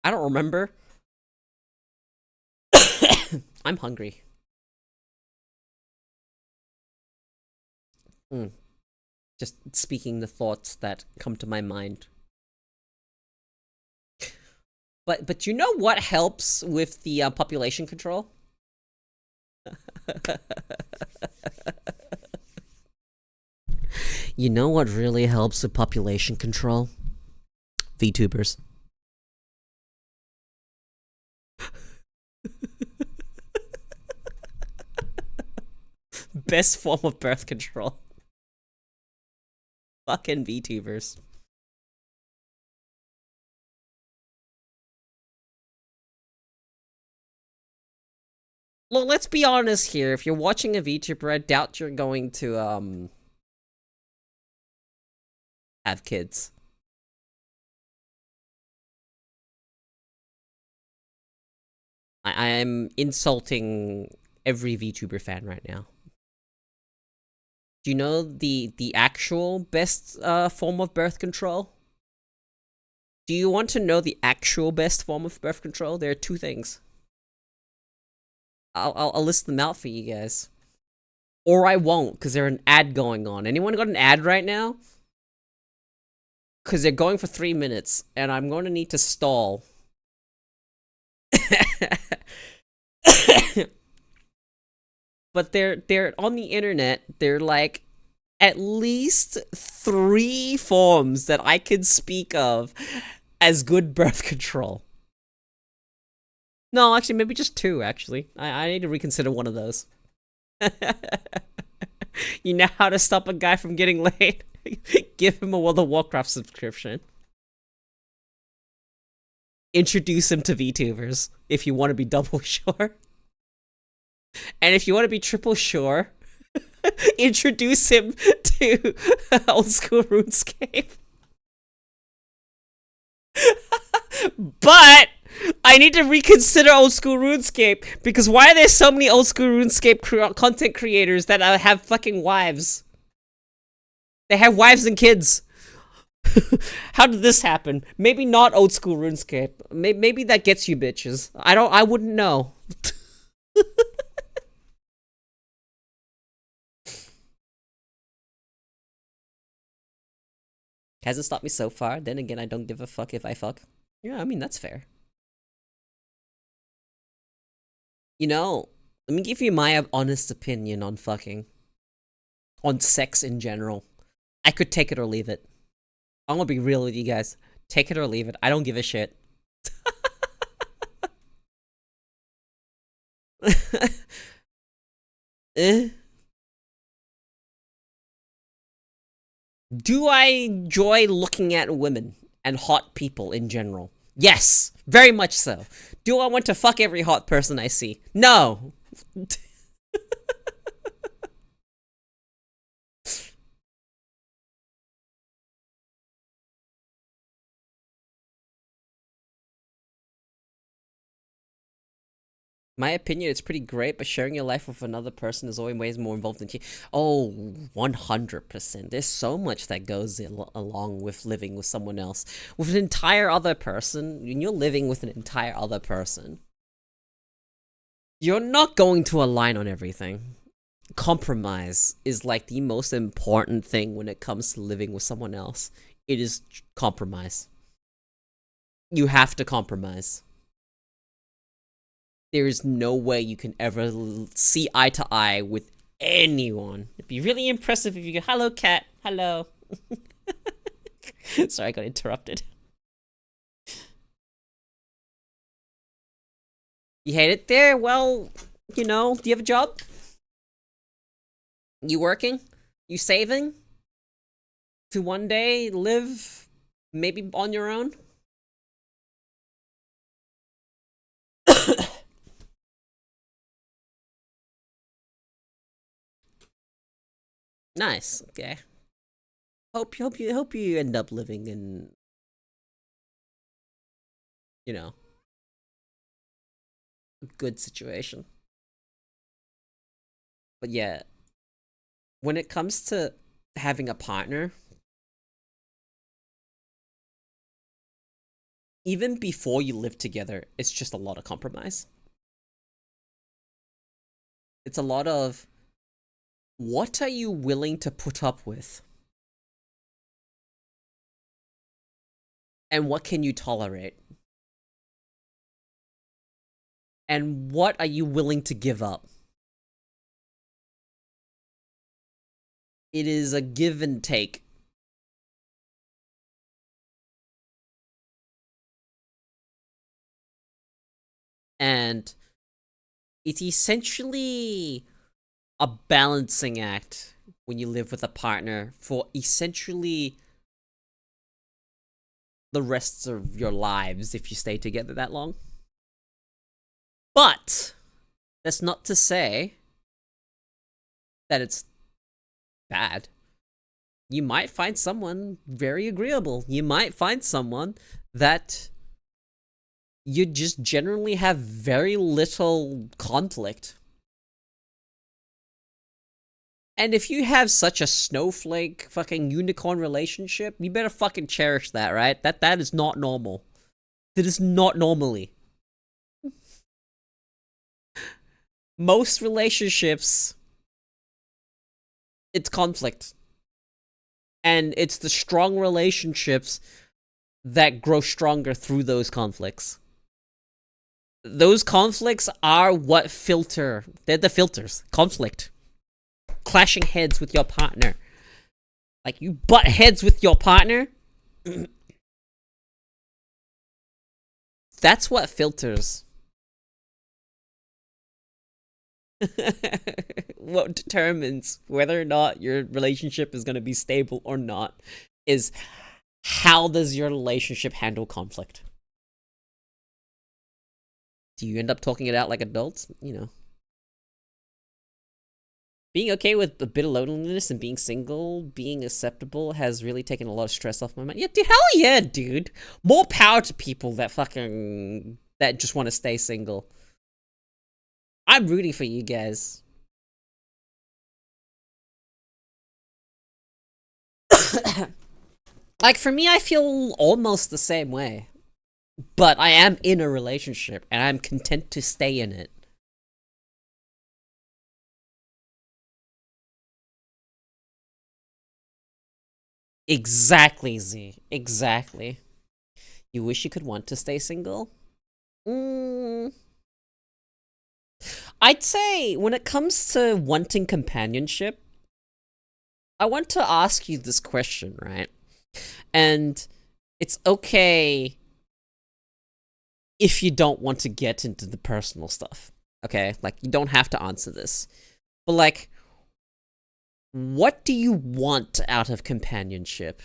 I don't remember. I'm hungry. Just speaking the thoughts that come to my mind. But you know what helps with the population control? You know what really helps with population control? VTubers. Best form of birth control. Fucking VTubers. Look, let's be honest here. If you're watching a VTuber, I doubt you're going to, have kids. I'm insulting every VTuber fan right now. Do you know the actual best form of birth control? Do you want to know the actual best form of birth control? There are two things. I'll list them out for you guys. Or I won't, because there's an ad going on. Anyone got an ad right now? Because they're going for 3 minutes, and I'm going to need to stall. But they're on the internet. They're like at least 3 forms that I can speak of as good birth control. No, actually, maybe just 2. Actually, I need to reconsider one of those. You know how to stop a guy from getting laid? Give him a World of Warcraft subscription. Introduce him to VTubers if you want to be double sure. And if you want to be triple sure, introduce him to old school RuneScape. But I need to reconsider old school RuneScape because why are there so many old school RuneScape content creators that have fucking wives? They have wives and kids. How did this happen? Maybe not old school RuneScape. Maybe that gets you bitches. I wouldn't know. Hasn't stopped me so far. Then again, I don't give a fuck if I fuck. Yeah, I mean, that's fair. You know, let me give you my honest opinion on fucking. On sex in general. I could take it or leave it. I'm gonna be real with you guys. Take it or leave it. I don't give a shit. eh? Do I enjoy looking at women and hot people in general? Yes, very much so. Do I want to fuck every hot person I see? No. My opinion, it's pretty great, but sharing your life with another person is always more involved than you. Oh, 100%. There's so much that goes along with living with someone else. With an entire other person, when you're living with an entire other person, you're not going to align on everything. Compromise is like the most important thing when it comes to living with someone else. It is compromise. You have to compromise. There is no way you can ever see eye to eye with anyone. It'd be really impressive if you go, hello, cat. Hello. Sorry, I got interrupted. You hate it there? Well, you know, do you have a job? You working? You saving? To one day live maybe on your own? Nice. Okay. Hope you end up living in, you know, a good situation. But yeah, when it comes to having a partner, even before you live together, it's just a lot of compromise. It's a lot of what are you willing to put up with? And what can you tolerate? And what are you willing to give up? It is a give and take. And it's essentially a balancing act when you live with a partner for essentially the rest of your lives if you stay together that long. But that's not to say that it's bad. You might find someone very agreeable. You might find someone that you just generally have very little conflict. And if you have such a snowflake fucking unicorn relationship, you better fucking cherish that, right? That is not normal. That is not normally. Most relationships, it's conflict. And it's the strong relationships that grow stronger through those conflicts. Those conflicts are what filter. They're the filters. Conflict. Clashing heads with your partner. Like, you butt heads with your partner. That's what filters. What determines whether or not your relationship is going to be stable or not is how does your relationship handle conflict? Do you end up talking it out like adults? You know. Being okay with a bit of loneliness and being single, being acceptable has really taken a lot of stress off my mind. Yeah, dude, hell yeah, dude. More power to people that that just want to stay single. I'm rooting for you guys. Like, for me, I feel almost the same way. But I am in a relationship, and I'm content to stay in it. Exactly, Z. Exactly. You wish you could want to stay single? Mm, I'd say when it comes to wanting companionship, I want to ask you this question, right? And it's okay if you don't want to get into the personal stuff. Okay? Like, you don't have to answer this. But, like, what do you want out of companionship?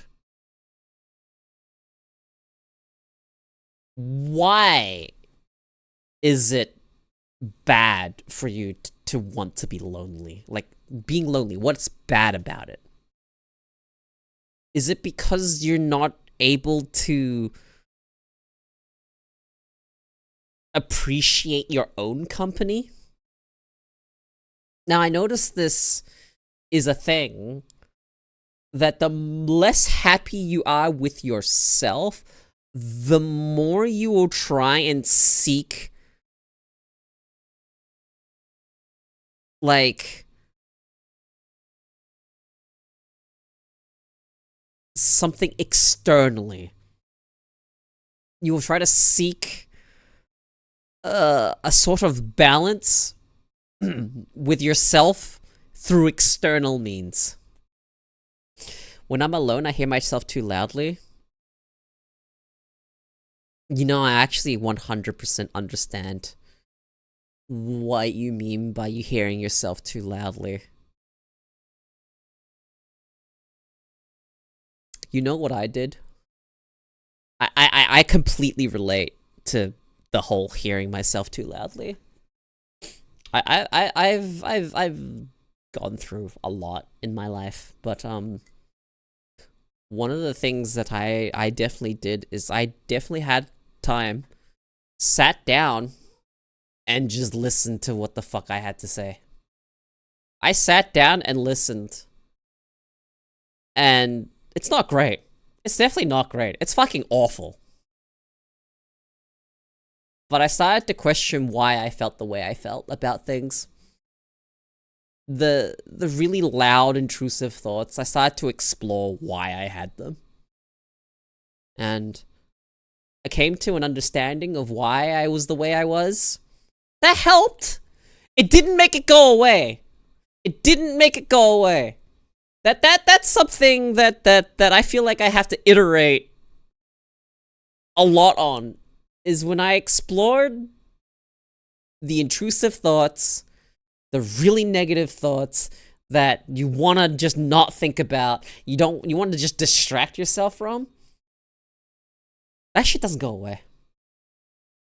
Why is it bad for you to want to be lonely? Like, being lonely, what's bad about it? Is it because you're not able to appreciate your own company? Now, I noticed this is a thing that the less happy you are with yourself, the more you will try and seek, like, something externally. You will try to seek a sort of balance with yourself through external means. When I'm alone, I hear myself too loudly. You know, I actually 100% understand what you mean by you hearing yourself too loudly. You know what I did? I completely relate to the whole hearing myself too loudly. I've gone through a lot in my life, but one of the things that I definitely did is I definitely had time, sat down, and just listened to what the fuck I had to say. I sat down and listened, and it's not great. It's definitely not great. It's fucking awful. But I started to question why I felt the way I felt about things. The really loud, intrusive thoughts, I started to explore why I had them. And I came to an understanding of why I was the way I was. That helped! It didn't make it go away. It didn't make it go away. That's something that I feel like I have to iterate a lot on, is when I explored the intrusive thoughts, the really negative thoughts that you want to just not think about, you want to just distract yourself from, that shit doesn't go away.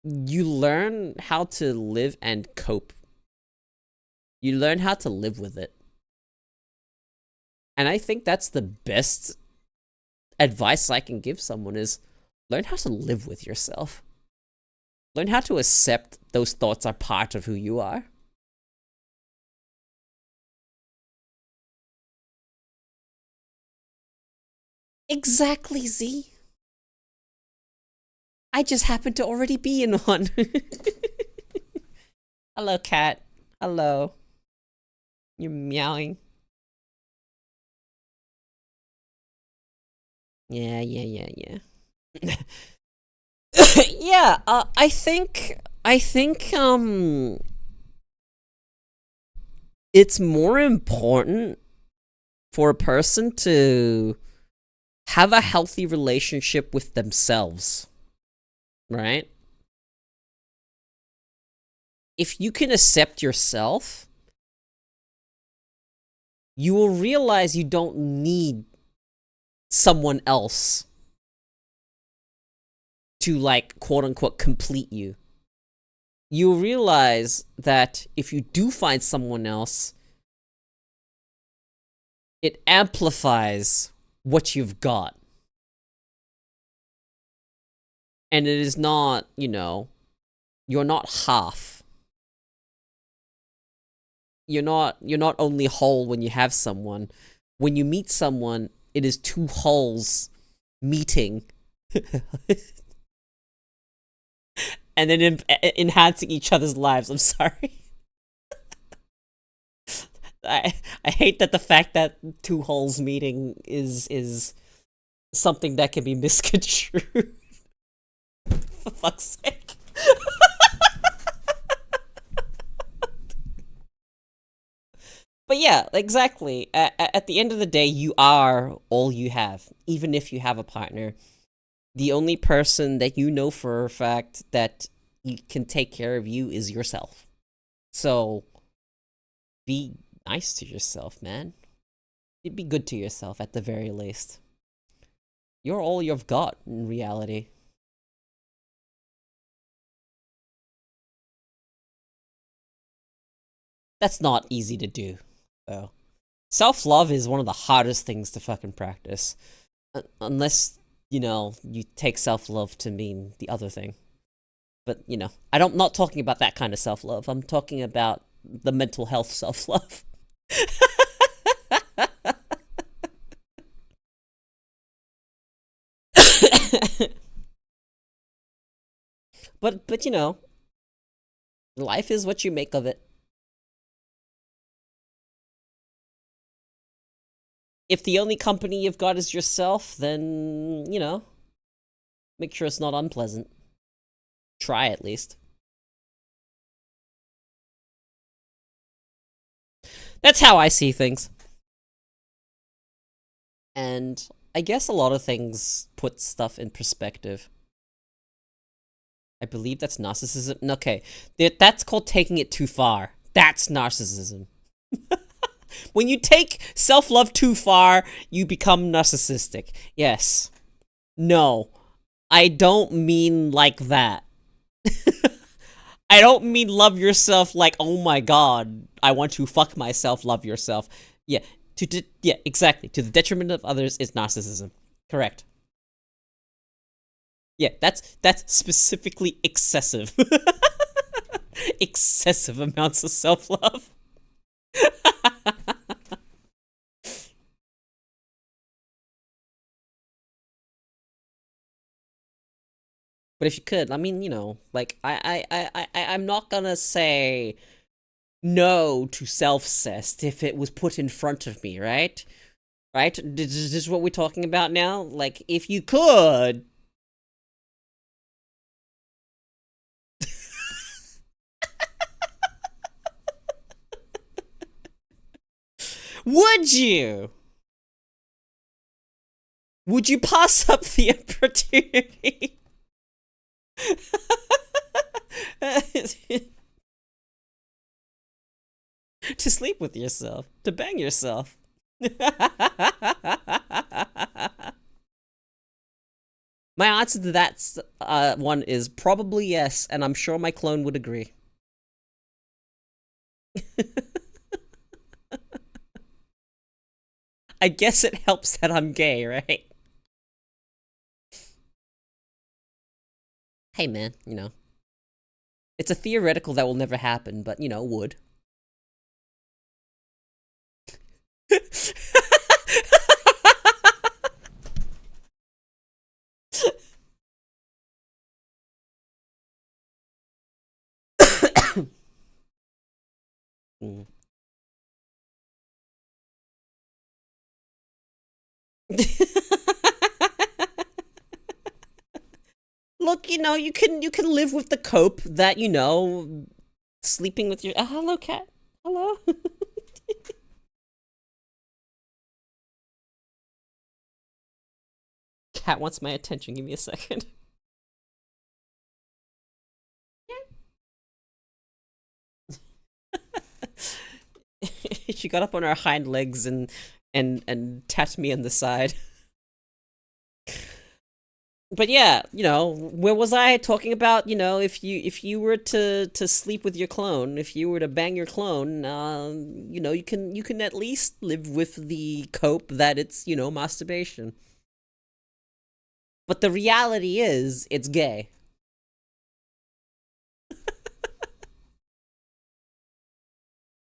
You learn how to live and cope. You learn how to live with it. And I think that's the best advice I can give someone, is learn how to live with yourself. Learn how to accept those thoughts are part of who you are. Exactly, Z. I just happen to already be in one. Hello, cat. Hello. You're meowing. Yeah, yeah, yeah, yeah. Yeah, I think it's more important for a person to have a healthy relationship with themselves, right? If you can accept yourself, you will realize you don't need someone else to, like, quote unquote complete you. You realize that if you do find someone else, it amplifies what you've got. And it is not, you're not half. You're not only whole when you have someone. When you meet someone, it is two wholes meeting and then enhancing each other's lives. I'm sorry. I hate that the fact that two holes meeting is something that can be misconstrued. For fuck's sake. But yeah, exactly. At the end of the day, you are all you have, even if you have a partner. The only person that you know for a fact that you can take care of you is yourself. So be nice to yourself, man. Be good to yourself at the very least. You're all you've got in reality. That's not easy to do, though. Self love is one of the hardest things to fucking practice. Unless, you take self love to mean the other thing. But, I'm not talking about that kind of self love. I'm talking about the mental health self love. but life is what you make of it. If the only company you've got is yourself, then, make sure it's not unpleasant. Try at least. That's how I see things. And I guess a lot of things put stuff in perspective. I believe that's narcissism. Okay, that's called taking it too far. That's narcissism. When you take self-love too far, you become narcissistic. Yes. No. I don't mean like that. I don't mean love yourself like, oh my god, I want to fuck myself, love yourself. Yeah, yeah, exactly. To the detriment of others is narcissism. Correct. Yeah, that's specifically excessive. Excessive amounts of self-love. But if you could, I mean, like I'm not gonna say no to self-cest if it was put in front of me, right? Right? This is what we're talking about now. Like, if you could, would you? Would you pass up the opportunity? To sleep with yourself, to bang yourself. My answer to that one is probably yes, and I'm sure my clone would agree. I guess it helps that I'm gay, right? Hey man, it's a theoretical that will never happen, but would. Mm. Look, you can live with the cope that, sleeping with your hello cat. Hello. Cat wants my attention. Give me a second. She got up on her hind legs and tapped me on the side. But yeah, where was I talking about? If you were to sleep with your clone, if you were to bang your clone, you can at least live with the cope that it's masturbation. But the reality is, it's gay.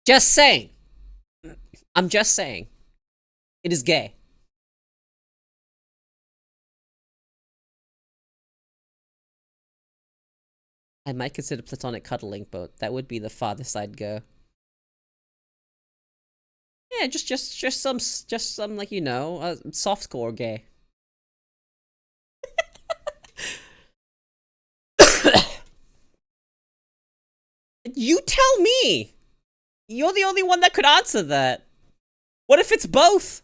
Just saying. I'm just saying. It is gay. I might consider platonic cuddling, but that would be the farthest I'd go. Yeah, just some like softcore gay. You tell me. You're the only one that could answer that. What if it's both?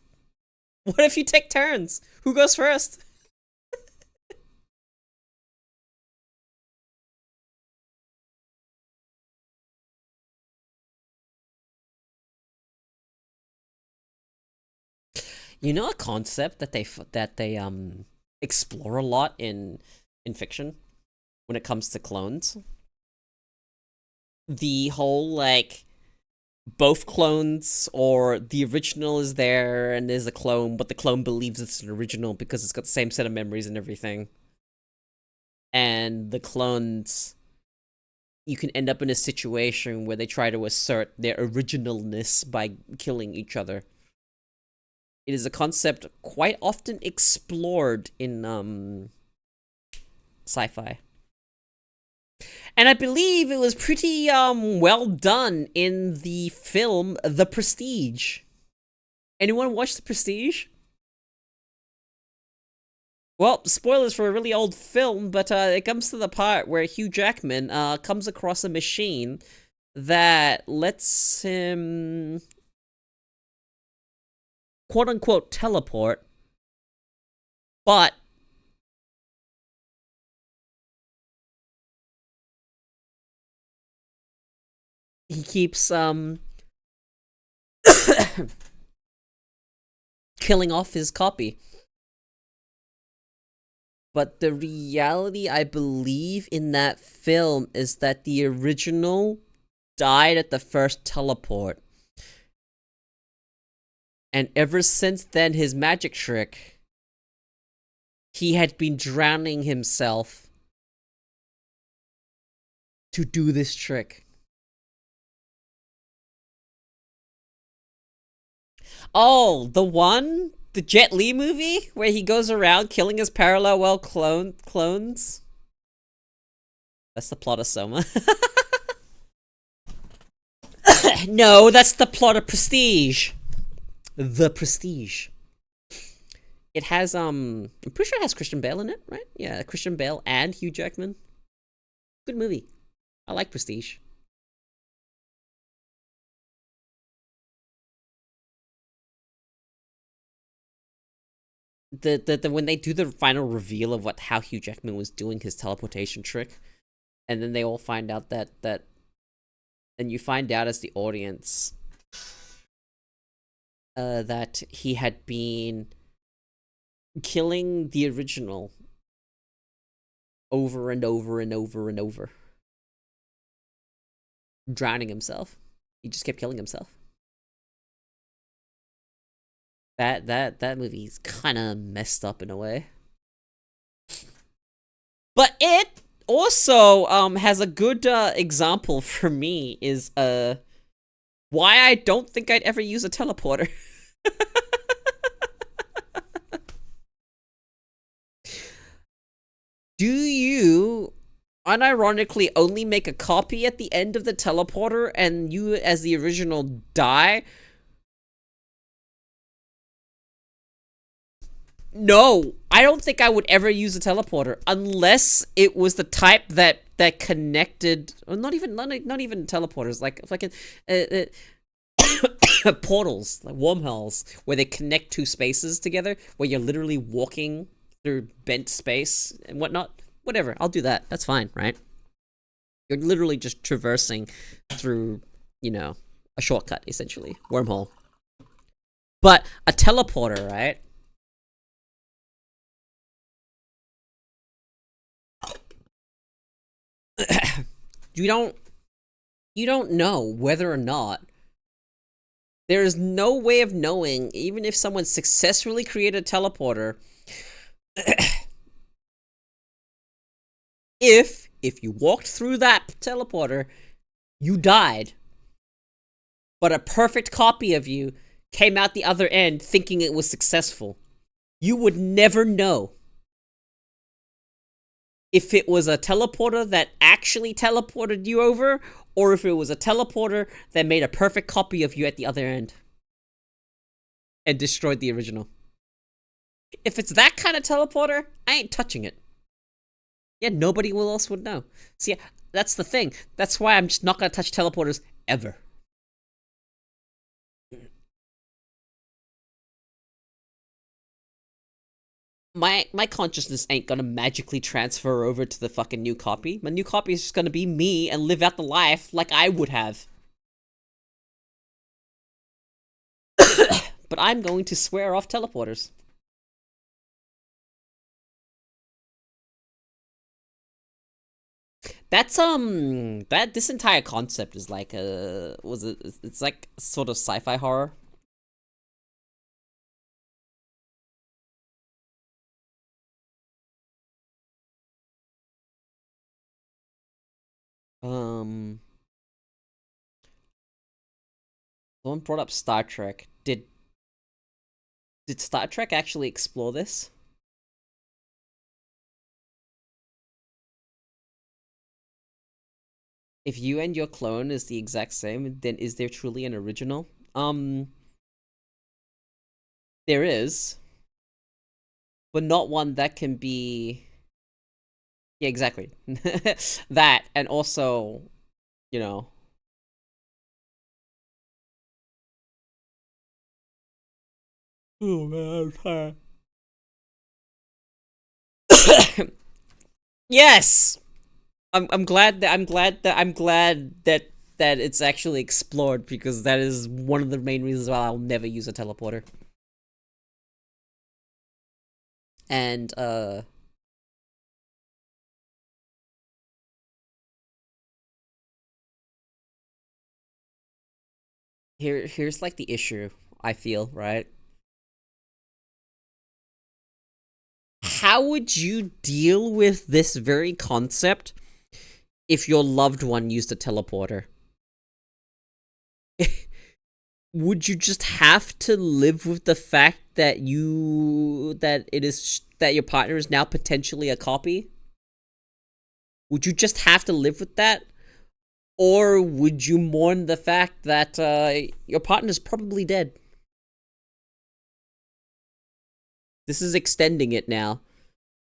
What if you take turns? Who goes first? You know a concept that they explore a lot in fiction when it comes to clones? The whole like both clones or the original is there and there's a clone, but the clone believes it's an original because it's got the same set of memories and everything. And the clones, you can end up in a situation where they try to assert their originalness by killing each other. It is a concept quite often explored in sci-fi. And I believe it was pretty well done in the film The Prestige. Anyone watch The Prestige? Well, spoilers for a really old film, but it comes to the part where Hugh Jackman comes across a machine that lets him quote-unquote teleport, but he keeps killing off his copy. But the reality, I believe, in that film is that the original died at the first teleport. And ever since then, his magic trick, he had been drowning himself to do this trick. Oh, the Jet Li movie where he goes around killing his parallel world clones. That's the plot of Soma. No, that's the plot of Prestige. The Prestige. It has I'm pretty sure it has Christian Bale in it, right? Yeah, Christian Bale and Hugh Jackman. Good movie. I like Prestige. The when they do the final reveal of how Hugh Jackman was doing his teleportation trick, and then they all find out that and you find out as the audience that he had been killing the original over and over and over and over, drowning himself. He just kept killing himself. That movie's kind of messed up in a way. But it also has a good example for me is why I don't think I'd ever use a teleporter. Do you unironically only make a copy at the end of the teleporter and you as the original die? No, I don't think I would ever use a teleporter unless it was the type that connected, or not even teleporters, like portals, like wormholes, where they connect two spaces together, where you're literally walking through bent space and whatnot. Whatever, I'll do that. That's fine, right? You're literally just traversing through, a shortcut, essentially. Wormhole. But a teleporter, right? you don't know whether or not there is no way of knowing, even if someone successfully created a teleporter, if you walked through that teleporter, you died, but a perfect copy of you came out the other end thinking it was successful. You would never know if it was a teleporter that actually teleported you over, or if it was a teleporter that made a perfect copy of you at the other end and destroyed the original. If it's that kind of teleporter, I ain't touching it. Yeah, nobody else would know. See, that's the thing. That's why I'm just not gonna touch teleporters ever. My consciousness ain't gonna magically transfer over to the fucking new copy. My new copy is just gonna be me and live out the life like I would have. But I'm going to swear off teleporters. That's this entire concept is like it's like sort of sci-fi horror. Um, Someone brought up Star Trek. Did Star Trek actually explore this? If you and your clone is the exact same, then is there truly an original? There is, but not one that can be. Yeah, exactly. That, and also, you know. Oh man, I'm tired. Yes, I'm glad that it's actually explored, because that is one of the main reasons why I'll never use a teleporter. And here's like the issue I feel, right? How would you deal with this very concept if your loved one used a teleporter? Would you just have to live with the fact that that your partner is now potentially a copy? Would you just have to live with that? Or would you mourn the fact that your partner's probably dead? This is extending it now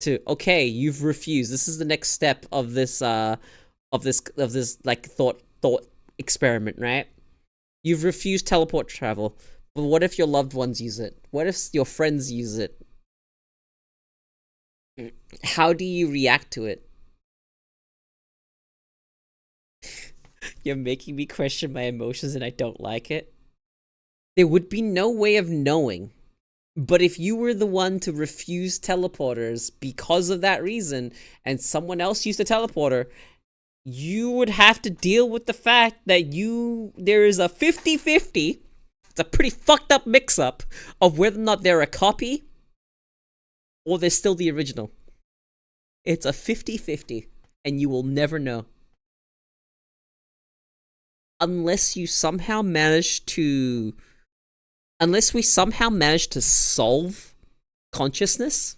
to, okay, you've refused. This is the next step of this like thought experiment, right? You've refused teleport travel. But what if your loved ones use it? What if your friends use it? How do you react to it? You're making me question my emotions and I don't like it. There would be no way of knowing. But if you were the one to refuse teleporters because of that reason, and someone else used a teleporter, you would have to deal with the fact that there is a 50-50. It's a pretty fucked up mix-up of whether or not they're a copy or they're still the original. It's a 50-50, and you will never know. Unless we somehow manage to solve consciousness.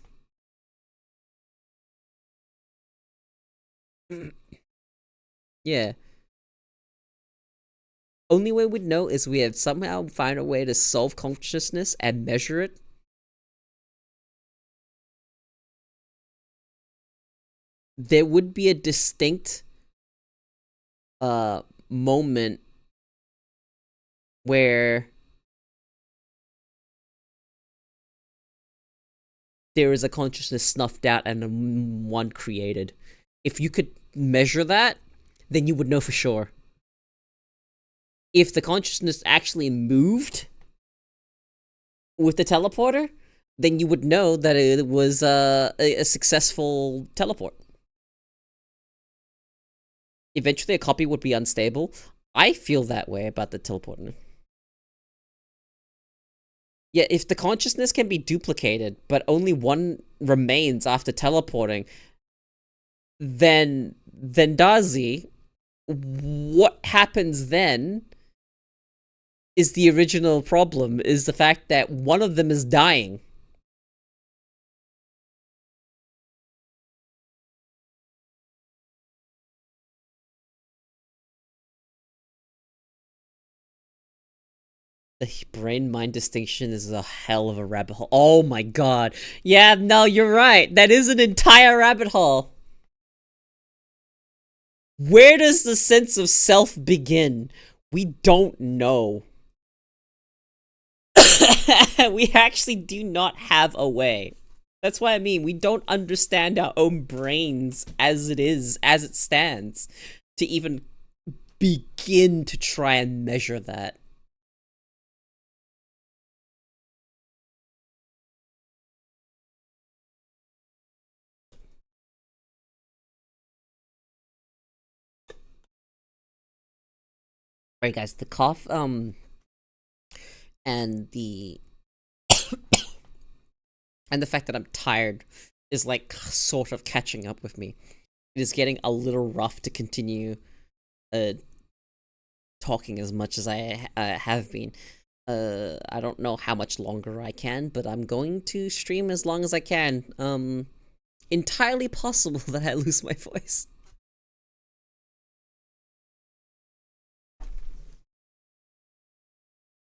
Yeah. Only way we'd know is we have somehow find a way to solve consciousness and measure it. there would be a distinct moment where there is a consciousness snuffed out and one created. If you could measure that, then you would know for sure. If the consciousness actually moved with the teleporter, then you would know that it was a successful teleport. Eventually, a copy would be unstable. I feel that way about the teleporter. Yeah, if the consciousness can be duplicated, but only one remains after teleporting, then Dazi, what happens then is the original problem, is the fact that one of them is dying. The brain-mind distinction is a hell of a rabbit hole. Oh my god. Yeah, no, you're right. That is an entire rabbit hole. Where does the sense of self begin? We don't know. We actually do not have a way. That's what I mean. We don't understand our own brains as it is, as it stands, to even begin to try and measure that. Alright guys, the cough, and the and the fact that I'm tired is like sort of catching up with me. It is getting a little rough to continue talking as much as I have been. I don't know how much longer I can, but I'm going to stream as long as I can. Entirely possible that I lose my voice.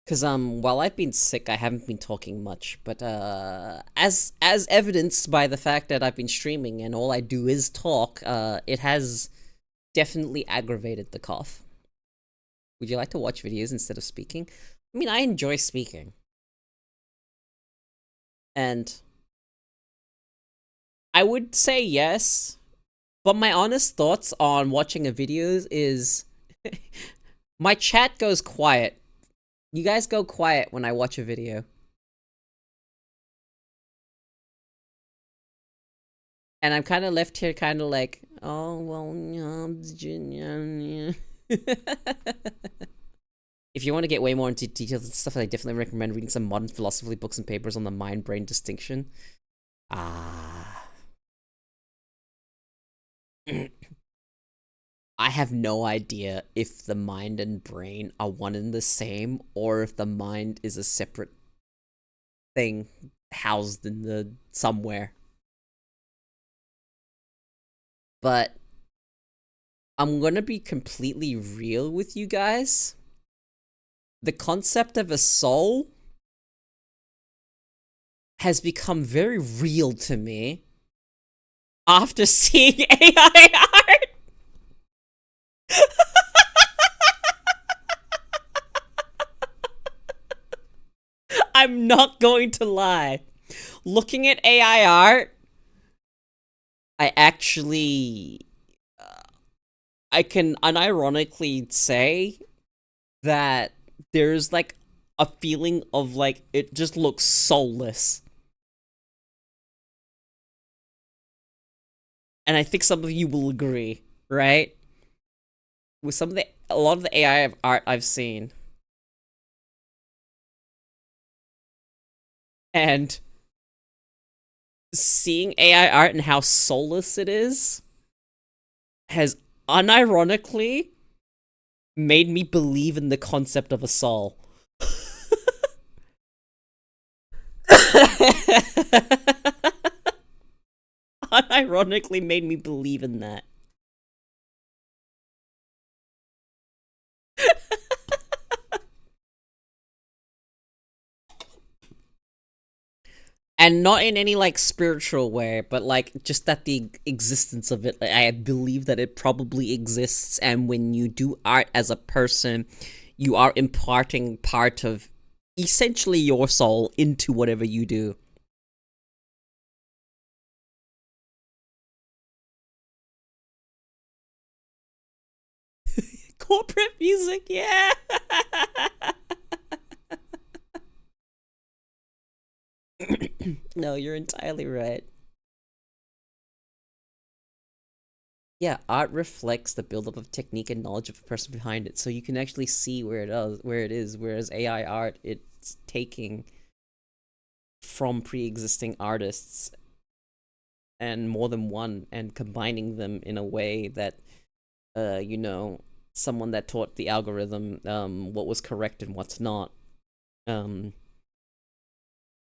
Cause while I've been sick, I haven't been talking much, but as evidenced by the fact that I've been streaming and all I do is talk, it has definitely aggravated the cough. Would you like to watch videos instead of speaking? I mean, I enjoy speaking. And I would say yes, but my honest thoughts on watching a video is my chat goes quiet. You guys go quiet when I watch a video. And I'm kind of left here kind of like, oh, well, if you want to get way more into details and stuff, I definitely recommend reading some modern philosophy books and papers on the mind-brain distinction. I have no idea if the mind and brain are one and the same, or if the mind is a separate thing housed in the somewhere. But I'm gonna be completely real with you guys. The concept of a soul has become very real to me after seeing AI art. I'm not going to lie. Looking at AI art, I actually, I can unironically say that there's like a feeling of like it just looks soulless. And I think some of you will agree, right? With some of a lot of the AI art I've seen. And seeing AI art and how soulless it is has unironically made me believe in the concept of a soul. Unironically made me believe in that. And not in any like spiritual way, but like just that the existence of it, I believe that it probably exists, and when you do art as a person, you are imparting part of essentially your soul into whatever you do. Corporate music, yeah. No, you're entirely right. Yeah, art reflects the buildup of technique and knowledge of the person behind it, so you can actually see where it is. Whereas AI art, it's taking from pre-existing artists and more than one, and combining them in a way that, you know, someone that taught the algorithm what was correct and what's not, um,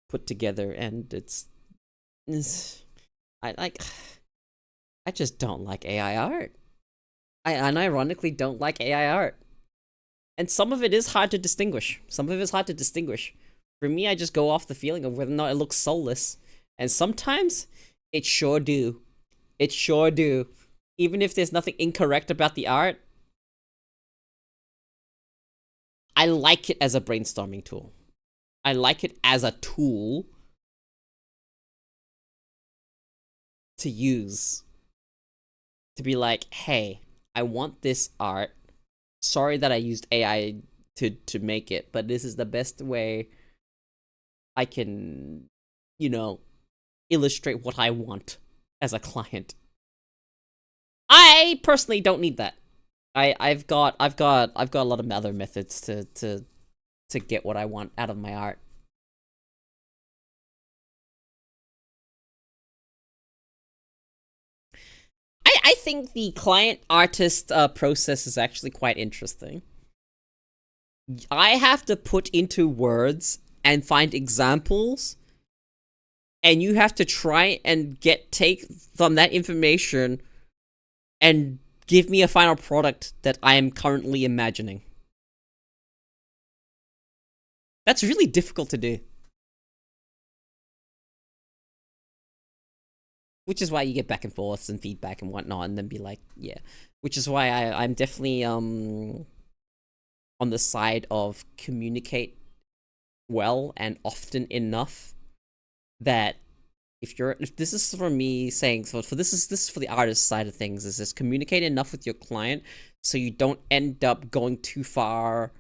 put together, and it's I like. I just don't like AI art. I unironically don't like AI art. And some of it is hard to distinguish. Some of it is hard to distinguish. For me, I just go off the feeling of whether or not it looks soulless. And sometimes, it sure do. It sure do. Even if there's nothing incorrect about the art, I like it as a brainstorming tool. I like it as a tool to use. To be like, hey, I want this art. Sorry that I used AI to make it, but this is the best way I can, you know, illustrate what I want as a client. I personally don't need that. I've got a lot of other methods to get what I want out of my art. I think the client artist process is actually quite interesting. I have to put into words and find examples, and you have to try and take from that information and give me a final product that I am currently imagining. That's really difficult to do. Which is why you get back and forths and feedback and whatnot, and then be like, yeah. Which is why I'm definitely on the side of communicate well and often enough that if this is for me saying, so for this is for the artist side of things, is just communicate enough with your client so you don't end up going too far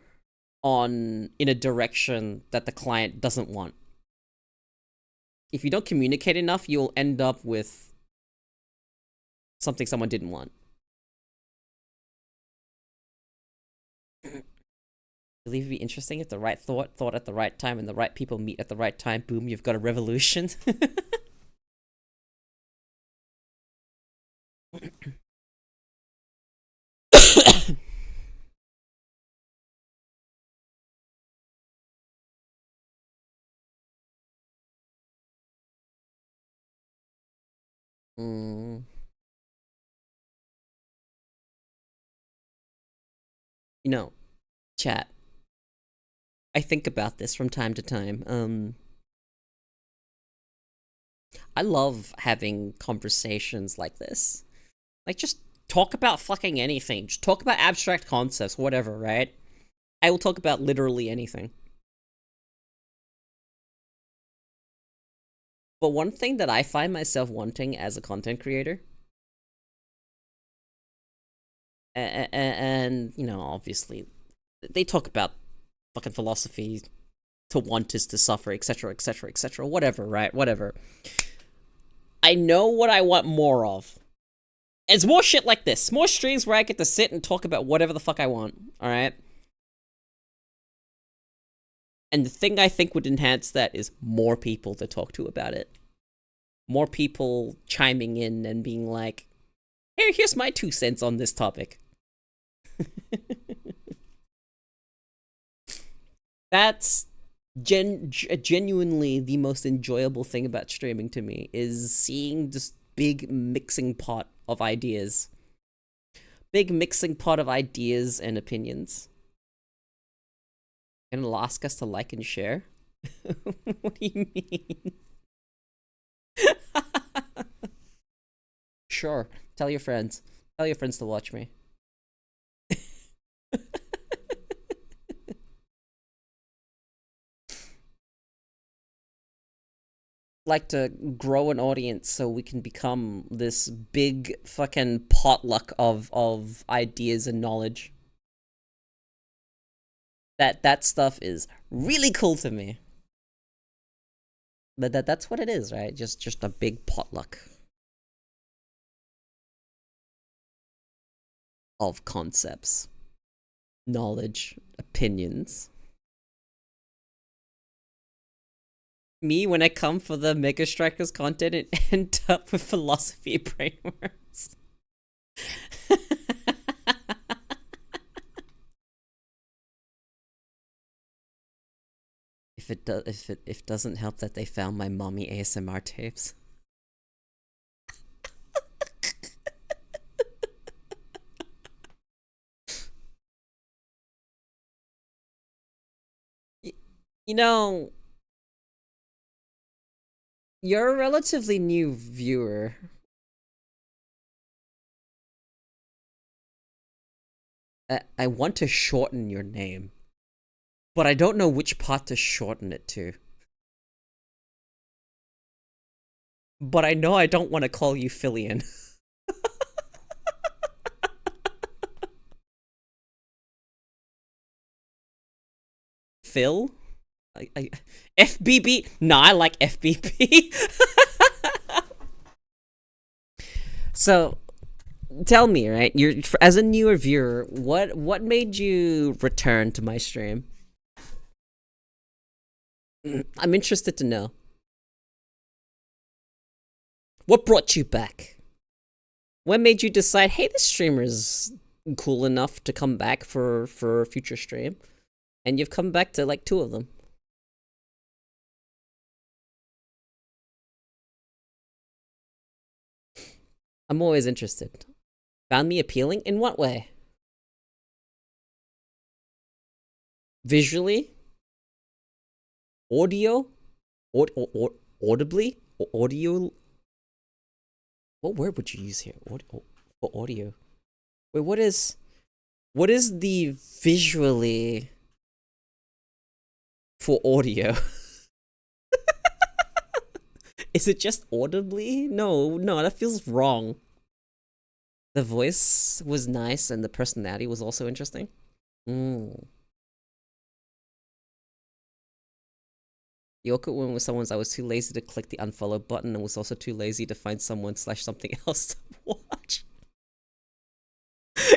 in a direction that the client doesn't want. If you don't communicate enough, you'll end up with something someone didn't want. I believe it'd be interesting if the right thought at the right time, and the right people meet at the right time. Boom, you've got a revolution. mm, you know, chat. I think about this from time to time. I love having conversations like this. Like, just talk about fucking anything. Just talk about abstract concepts, whatever, right? I will talk about literally anything. But one thing that I find myself wanting as a content creator, and you know, obviously, they talk about fucking philosophy. To want is to suffer, etc., etc., etc. Whatever, right? Whatever. I know what I want more of. It's more shit like this. More streams where I get to sit and talk about whatever the fuck I want. All right. And the thing I think would enhance that is more people to talk to about it. More people chiming in and being like, here's my 2 cents on this topic. That's genuinely the most enjoyable thing about streaming to me, is seeing this big mixing pot of ideas. Big mixing pot of ideas and opinions. And it'll ask us to like and share? What do you mean? sure. Tell your friends. Tell your friends to watch me. Like to grow an audience so we can become this big fucking potluck of ideas and knowledge. That stuff is really cool to me. But that's what it is, right? Just a big potluck of concepts, knowledge, opinions. Me, when I come for the Mega Strikers content, it end up with philosophy brainworms. If it doesn't help that they found my mommy ASMR tapes. You know, you're a relatively new viewer. I want to shorten your name, but I don't know which part to shorten it to. But I know I don't want to call you Filian. Phil? FBB? Nah, I like FBB. So, tell me, right? You're as a newer viewer, what made you return to my stream? I'm interested to know. What brought you back? What made you decide, hey, this streamer is cool enough to come back for a future stream? And you've come back to like 2 of them. I'm always interested. Found me appealing? In what way? Visually? Audio? Audibly? Audio? What word would you use here? For audio? Wait, what is the visually for audio? Is it just audibly? No, that feels wrong. The voice was nice and the personality was also interesting. Mm. The awkward one was someone's I was too lazy to click the unfollow button and was also too lazy to find someone / something else to watch.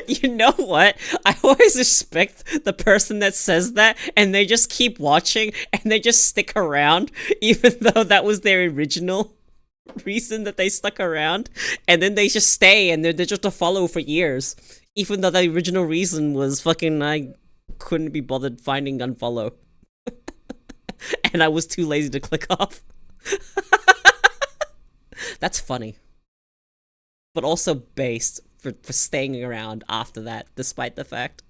You know what? I always respect the person that says that and they just keep watching and they just stick around even though that was their original reason that they stuck around, and then they just stay and they're just a follow for years even though the original reason was fucking I couldn't be bothered finding unfollow and I was too lazy to click off. That's funny, but also based for staying around after that despite the fact.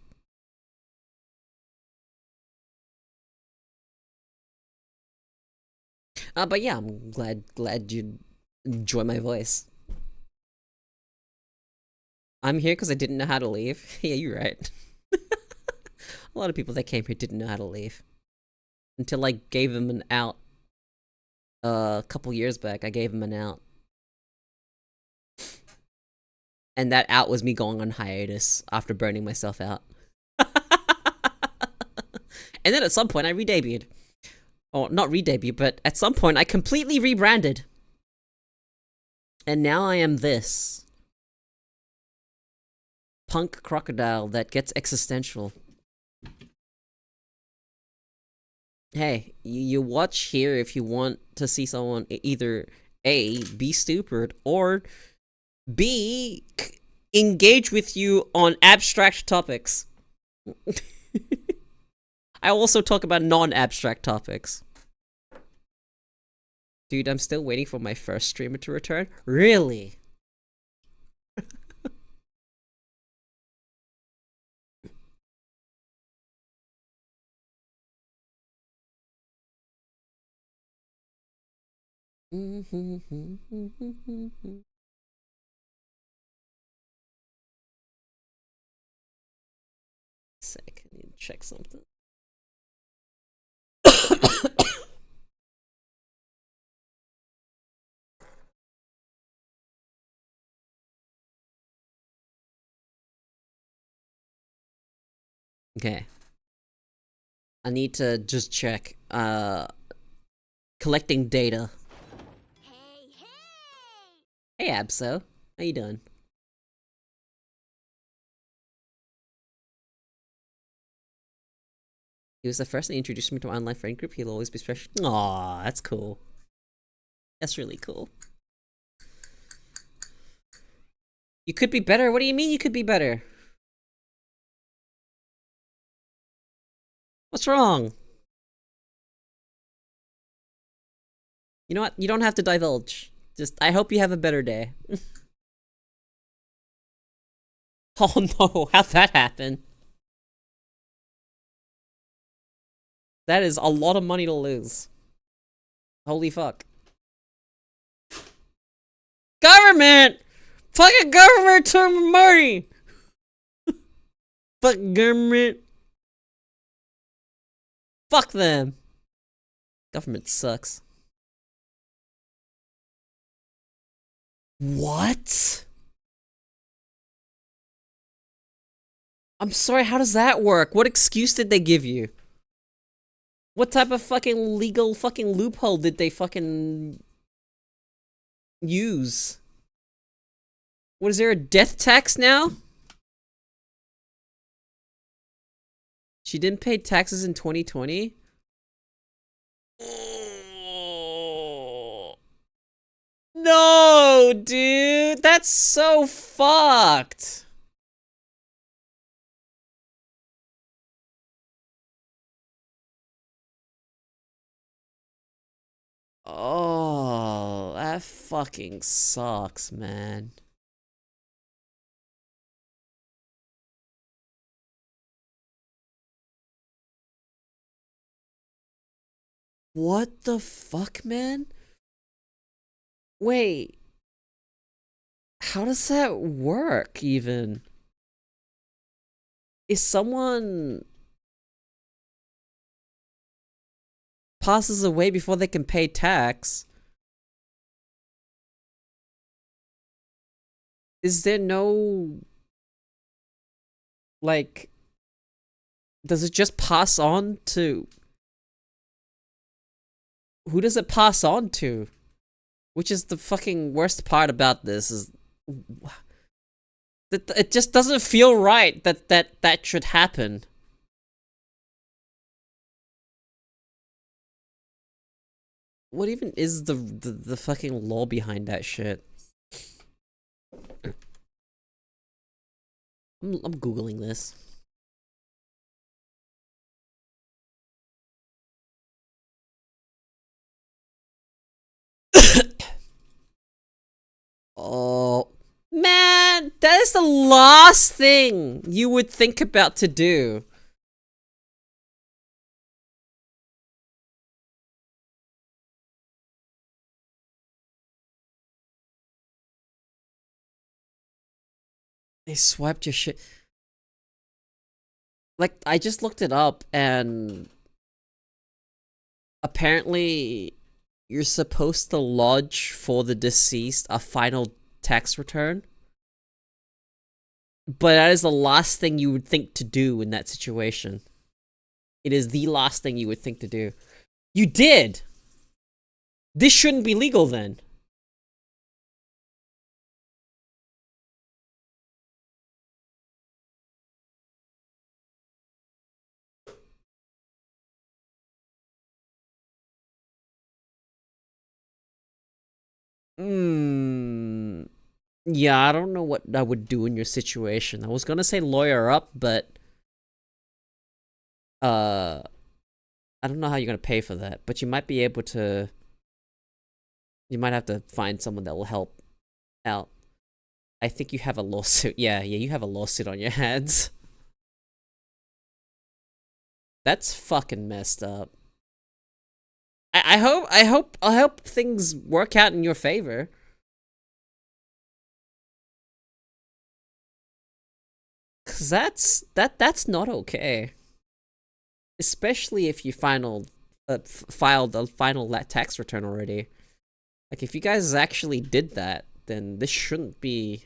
But yeah, I'm glad you enjoy my voice. I'm here because I didn't know how to leave. Yeah, you're right. A lot of people that came here didn't know how to leave until I gave them an out. A couple years back, I gave them an out, and that out was me going on hiatus after burning myself out. And then at some point, I re-debuted. Or not re-debuted, but at some point, I completely rebranded. And now I am this punk crocodile that gets existential. Hey, you watch here if you want to see someone either A, be stupid, or B, engage with you on abstract topics. I also talk about non-abstract topics. Dude, I'm still waiting for my first streamer to return. Really? sec. I need to check something. Okay. I need to just check. Collecting data. Hey, hey! Hey, Abso. How you doing? He was the first that introduced me to my online friend group. He'll always be special. Aw, that's cool. That's really cool. You could be better? What do you mean you could be better? What's wrong? You know what? You don't have to divulge. Just, I hope you have a better day. Oh no, how'd that happen? That is a lot of money to lose. Holy fuck. Government! Fucking government took my money! Fuck government. Fuck them. Government sucks. What? I'm sorry, how does that work? What excuse did they give you? What type of fucking legal fucking loophole did they fucking use? What, is there a death tax now? She didn't pay taxes in 2020? No, dude! That's so fucked! Oh, that fucking sucks, man. What the fuck, man? Wait. How does that work, even? If someone passes away before they can pay tax, is there no, like, does it just pass on to, who does it pass on to? Which is the fucking worst part about this, is that it just doesn't feel right that should happen. What even is the fucking law behind that shit? I'm googling this. Oh man, that is the last thing you would think about to do. They swiped your shit. Like, I just looked it up, and apparently you're supposed to lodge for the deceased a final tax return. But that is the last thing you would think to do in that situation. It is the last thing you would think to do. You did! This shouldn't be legal then. Yeah, I don't know what I would do in your situation. I was gonna say lawyer up, but I don't know how you're gonna pay for that, but you might be able to. You might have to find someone that will help out. I think you have a lawsuit. Yeah, you have a lawsuit on your hands. That's fucking messed up. I hope things work out in your favor. 'Cause that's not okay. Especially if you filed a final tax return already. Like, if you guys actually did that, then this shouldn't be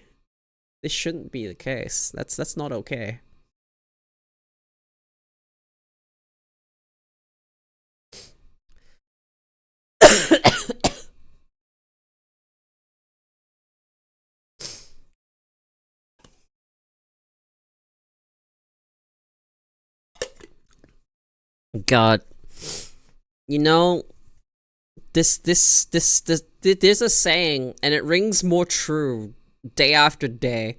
the case. That's not okay. God, you know, there's a saying, and it rings more true day after day.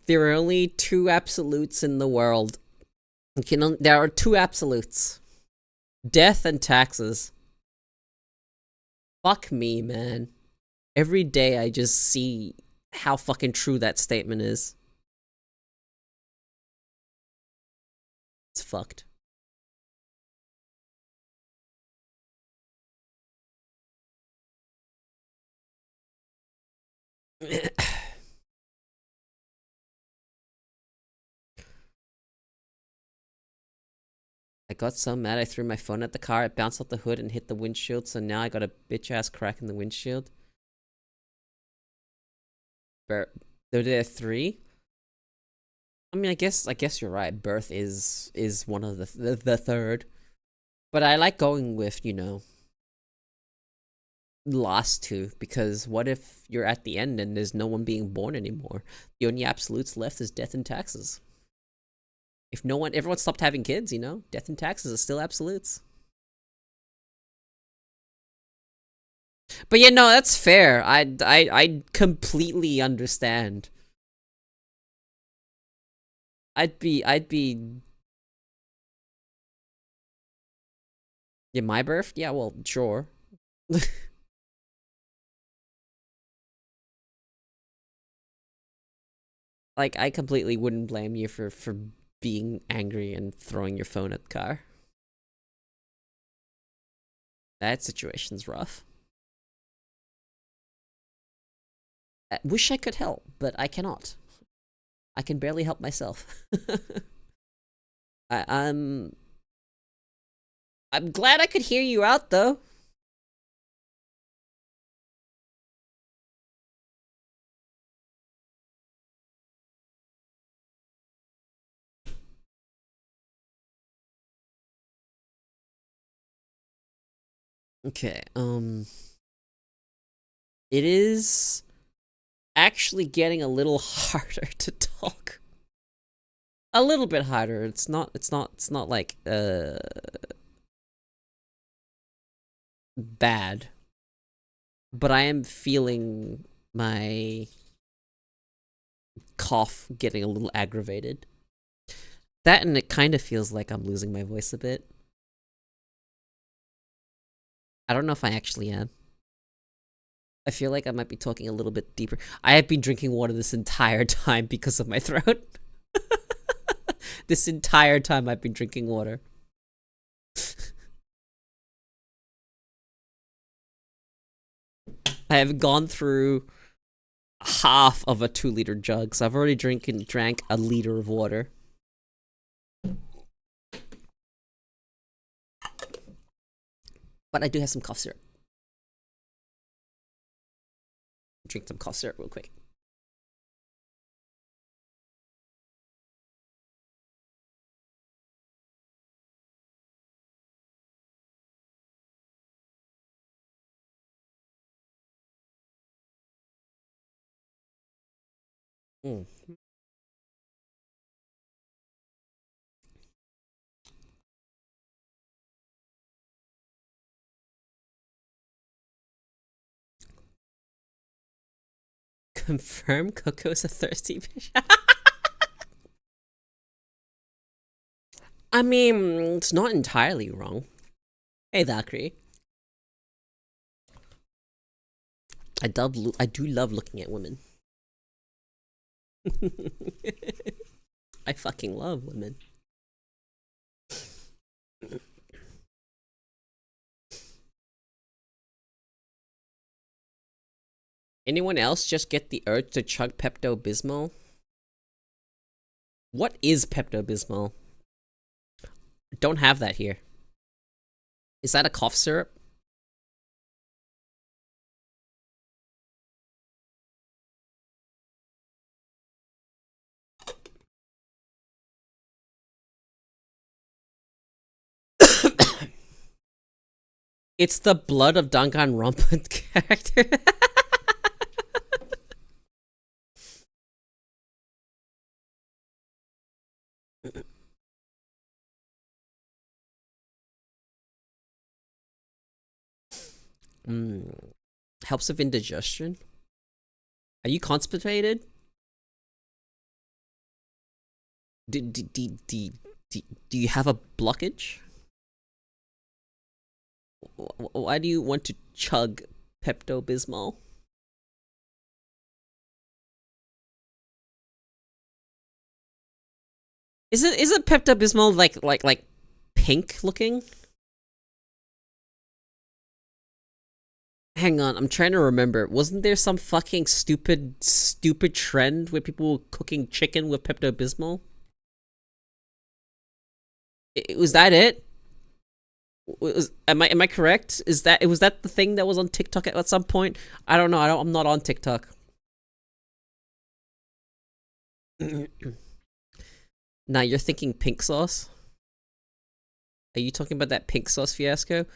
There are only two absolutes in the world. There are two absolutes: death and taxes. Fuck me, man. Every day I just see how fucking true that statement is. It's fucked. I got so mad I threw my phone at the car. It bounced off the hood and hit the windshield, so now I got a bitch-ass crack in the windshield. There are three? I mean, I guess you're right. Birth is one of the third. But I like going with, you know, last two, because what if you're at the end and there's no one being born anymore? The only absolutes left is death and taxes. If everyone stopped having kids, you know, death and taxes are still absolutes. But yeah, no, that's fair. I completely understand. I'd be yeah, my birth? Yeah, well, sure. Like, I completely wouldn't blame you for being angry and throwing your phone at the car. That situation's rough. I wish I could help, but I cannot. I can barely help myself. I'm glad I could hear you out, though. Okay, it is actually getting a little harder to talk. A little bit harder. It's not like bad. But I am feeling my cough getting a little aggravated. That, and it kind of feels like I'm losing my voice a bit. I don't know if I actually am. I feel like I might be talking a little bit deeper. I have been drinking water this entire time because of my throat. This entire time I've been drinking water. I have gone through half of a 2-liter jug, so I've already drank a liter of water. But I do have some cough syrup. Drink some cough syrup real quick. Mm. Confirm Koeko is a thirsty bitch. I mean, it's not entirely wrong. Hey, Valkyrie. I do love looking at women. I fucking love women. Anyone else just get the urge to chug Pepto-Bismol? What is Pepto-Bismol? Don't have that here. Is that a cough syrup? It's the blood of Danganronpa character. Helps with indigestion. Are you constipated? Do you have a blockage? Why do you want to chug Pepto-Bismol? Isn't Pepto-Bismol like pink looking? Hang on, I'm trying to remember. Wasn't there some fucking stupid trend where people were cooking chicken with Pepto-Bismol? Was that it? Am I correct? Was that the thing that was on TikTok at some point? I don't know. I'm not on TikTok. Nah, you're thinking pink sauce? Are you talking about that pink sauce fiasco?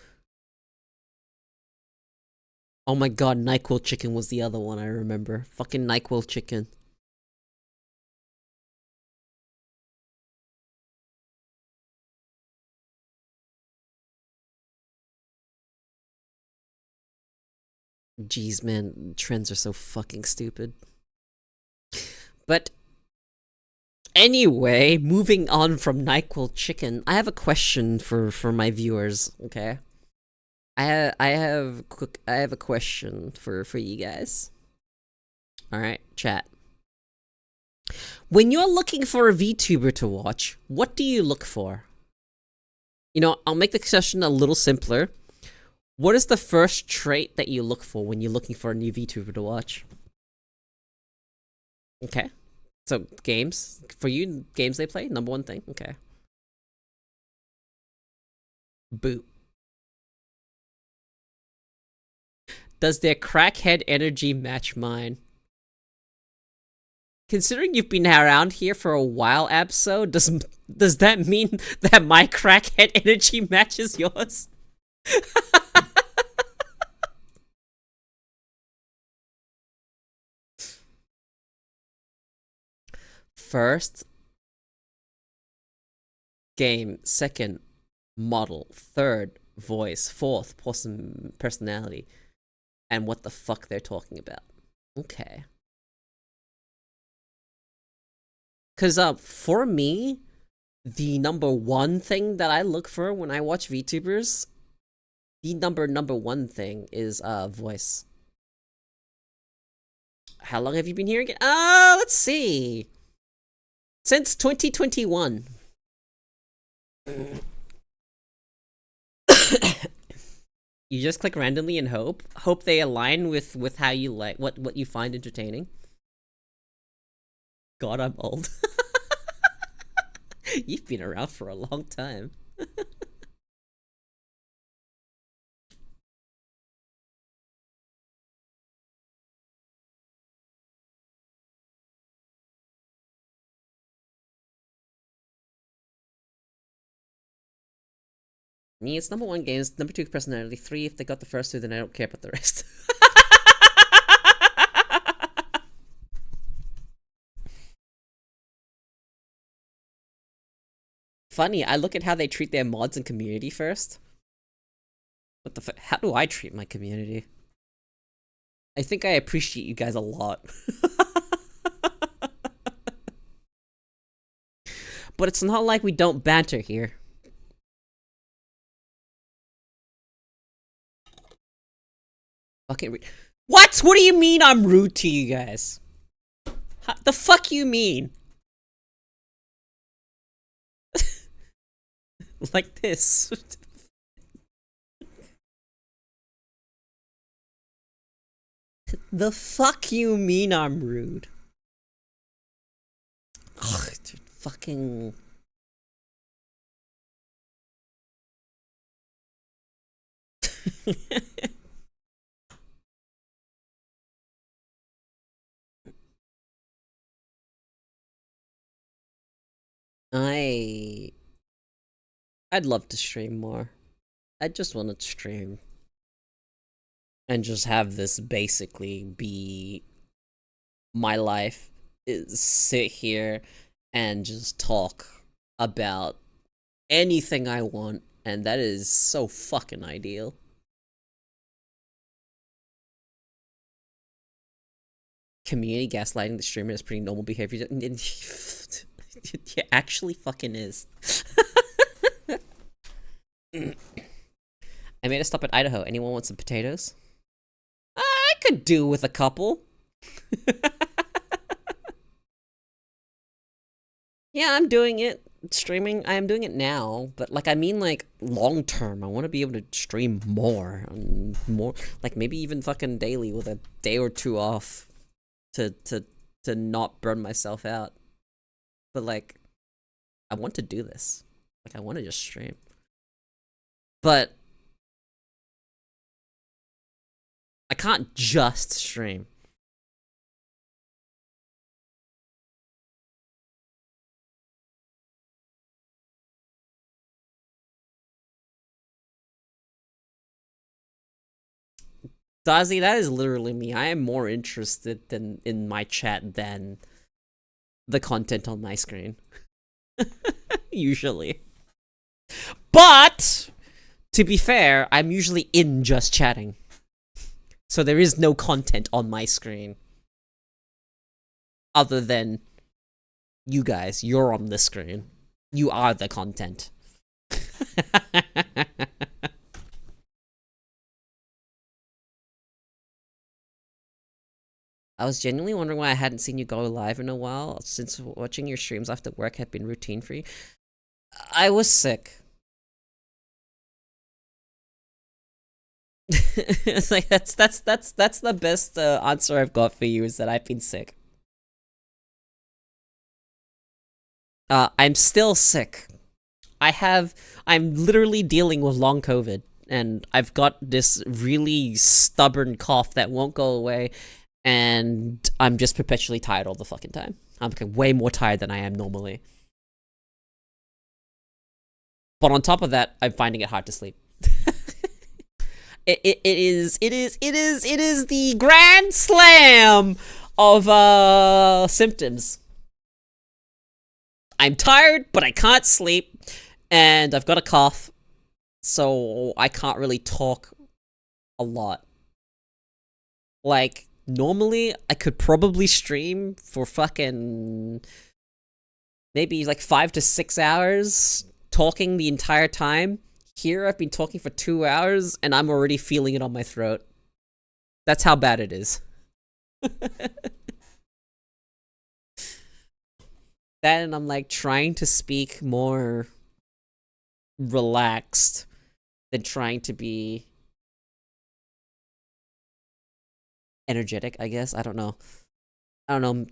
Oh my god, NyQuil chicken was the other one I remember. Fucking NyQuil chicken. Jeez, man, trends are so fucking stupid. But anyway, moving on from NyQuil chicken, I have a question for my viewers. Okay, I have a question for you guys. All right, chat. When you're looking for a VTuber to watch, what do you look for? You know, I'll make the question a little simpler. What is the first trait that you look for when you're looking for a new VTuber to watch? Okay. So, games. For you, games they play? Number one thing? Okay. Boo. Does their crackhead energy match mine? Considering you've been around here for a while, Abso, does that mean that my crackhead energy matches yours? First, game. Second, model. Third, voice. Fourth, personality. And what the fuck they're talking about. Okay. Because for me, the number one thing that I look for when I watch VTubers, the number one thing is voice. How long have you been hearing it? Let's see. Since 2021. You just click randomly and hope they align with how you like what you find entertaining. God, I'm old. You've been around for a long time. Me, it's number one games, number two personality, three if they got the first two, then I don't care about the rest. Funny, I look at how they treat their mods and community first. What the fuck? How do I treat my community? I think I appreciate you guys a lot. But it's not like we don't banter here. Fucking what? What do you mean I'm rude to you guys? The fuck you mean? Like this. The fuck you mean I'm rude? Ugh, dude, fucking... I... I'd love to stream more. I just want to stream. And just have this basically be my life. Is sit here and just talk about anything I want, and that is so fucking ideal. Community gaslighting the streamer is pretty normal behavior. It actually fucking is. I made a stop at Idaho. Anyone want some potatoes? I could do with a couple. Yeah, I'm doing it. Streaming, I am doing it now, but like I mean like long term. I want to be able to stream more, like maybe even fucking daily with a day or two off to not burn myself out. But like I want to do this. Like I want to just stream. But I can't just stream. Dazzy, that is literally me. I am more interested in my chat than the content on my screen. Usually. But to be fair, I'm usually in just chatting. So there is no content on my screen. Other than you guys, you're on the screen. You are the content. I was genuinely wondering why I hadn't seen you go live in a while, since watching your streams after work had been routine for you. I was sick. It's like that's the best answer I've got for you, is that I've been sick. I'm still sick. I'm literally dealing with long COVID, and I've got this really stubborn cough that won't go away, and I'm just perpetually tired all the fucking time. I'm way more tired than I am normally. But on top of that, I'm finding it hard to sleep. It is the grand slam of symptoms. I'm tired, but I can't sleep, and I've got a cough, so I can't really talk a lot. Like, normally, I could probably stream for fucking maybe like 5 to 6 hours, talking the entire time. Here, I've been talking for 2 hours, and I'm already feeling it on my throat. That's how bad it is. Then I'm like trying to speak more relaxed than trying to be energetic, I guess. I don't know.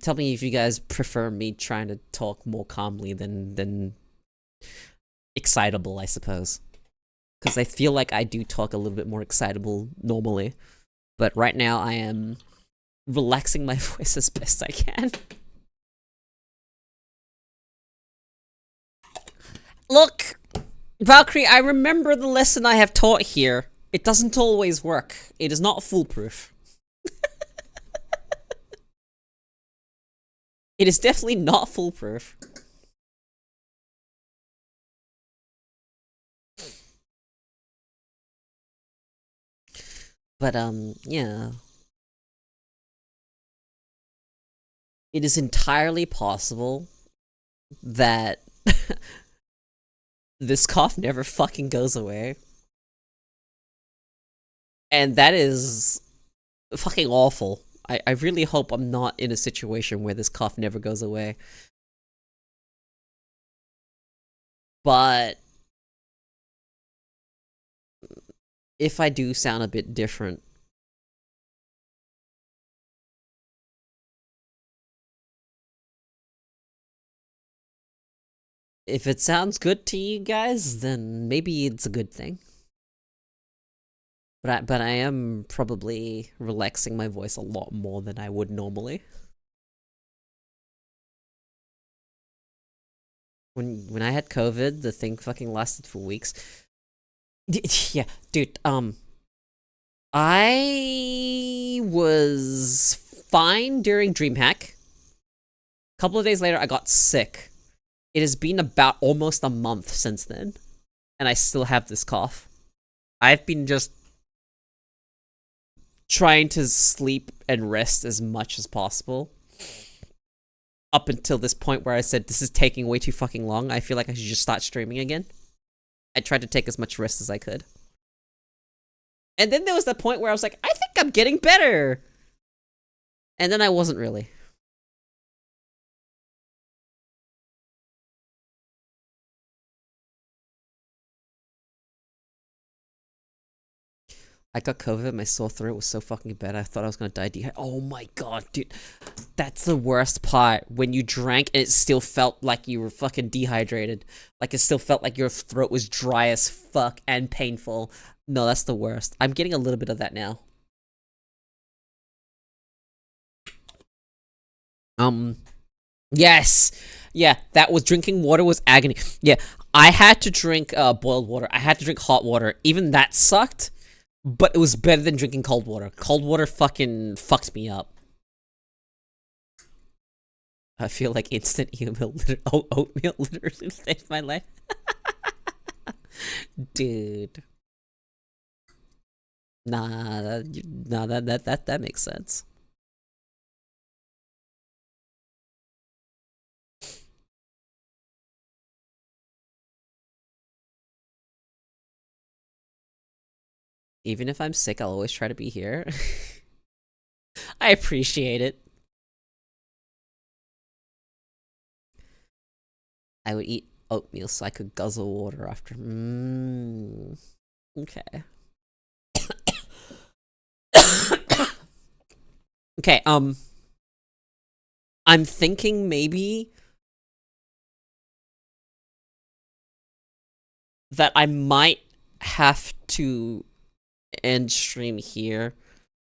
Tell me if you guys prefer me trying to talk more calmly than excitable, I suppose. Because I feel like I do talk a little bit more excitable normally. But right now I am relaxing my voice as best I can. Look, Valkyrie, I remember the lesson I have taught here. It doesn't always work. It is not foolproof. It is definitely not foolproof. But, yeah. It is entirely possible that this cough never fucking goes away. And that is fucking awful. I really hope I'm not in a situation where this cough never goes away. But if I do sound a bit different, If it sounds good to you guys, then maybe it's a good thing. But I am probably relaxing my voice a lot more than I would normally. When I had COVID, the thing fucking lasted for weeks. Yeah, dude, I was fine during DreamHack. A couple of days later, I got sick. It has been about almost a month since then, and I still have this cough. I've been just trying to sleep and rest as much as possible. Up until this point where I said, this is taking way too fucking long. I feel like I should just start streaming again. I tried to take as much rest as I could. And then there was the point where I was like, I think I'm getting better. And then I wasn't really. I got COVID, my sore throat was so fucking bad, I thought I was gonna die dehydrated. Oh my god, dude. That's the worst part, when you drank and it still felt like you were fucking dehydrated. Like it still felt like your throat was dry as fuck and painful. No, that's the worst. I'm getting a little bit of that now. Yes! Yeah, that was, drinking water was agony. Yeah, I had to drink boiled water. I had to drink hot water. Even that sucked. But it was better than drinking cold water. Cold water fucking fucked me up. I feel like instant oatmeal literally saved my life. Dude. Nah, that makes sense. Even if I'm sick, I'll always try to be here. I appreciate it. I would eat oatmeal so I could guzzle water after. Okay. Okay, I'm thinking maybe that I might have to end stream here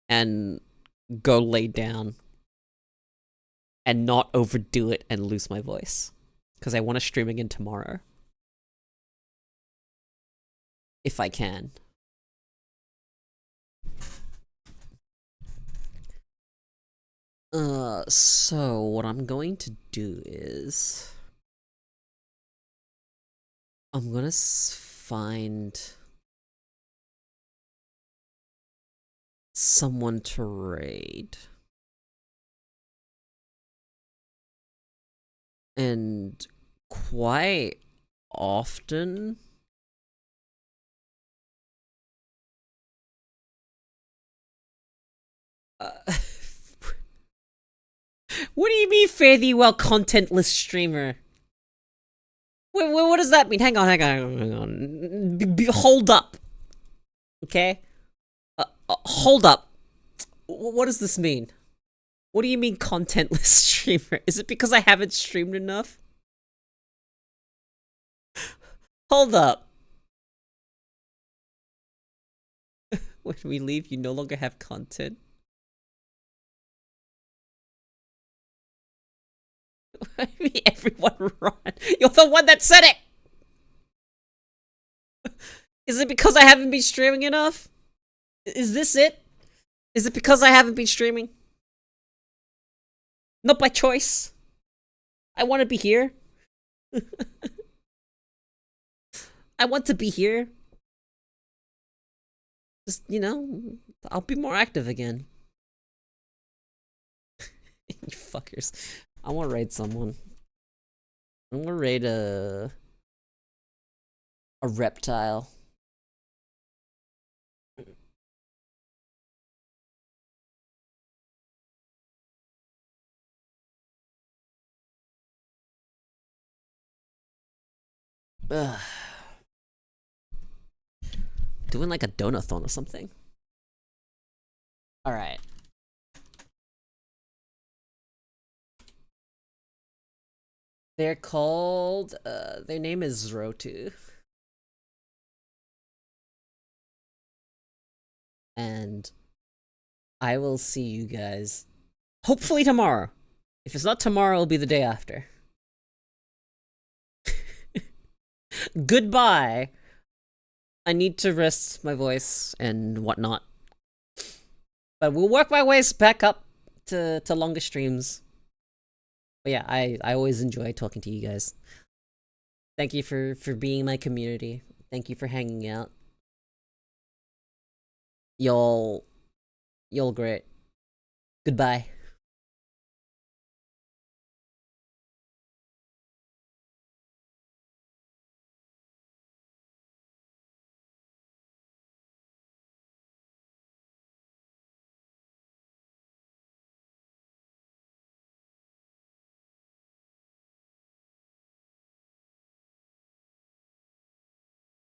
and go lay down and not overdo it and lose my voice. Because I want to stream again tomorrow. If I can. So what I'm going to do is I'm gonna find someone to raid. And quite often what do you mean fare thee well, contentless streamer? Wait, what does that mean? Hang on. Hold up. Okay? Hold up. What does this mean? What do you mean contentless streamer? Is it because I haven't streamed enough? Hold up. When we leave, you no longer have content. Everyone run. You're the one that said it! Is it because I haven't been streaming enough? Is this it? Is it because I haven't been streaming? Not by choice. I want to be here. I want to be here. Just, you know, I'll be more active again. You fuckers. I want to raid someone. I'm gonna raid a reptile. Ugh. Doing like a donathon or something. Alright. They're called, their name is Zrotu. And I will see you guys hopefully tomorrow. If it's not tomorrow, it'll be the day after. Goodbye. I need to rest my voice and whatnot. But we'll work my ways back up to longer streams. But yeah, I always enjoy talking to you guys. Thank you for being my community. Thank you for hanging out. Y'all great. Goodbye.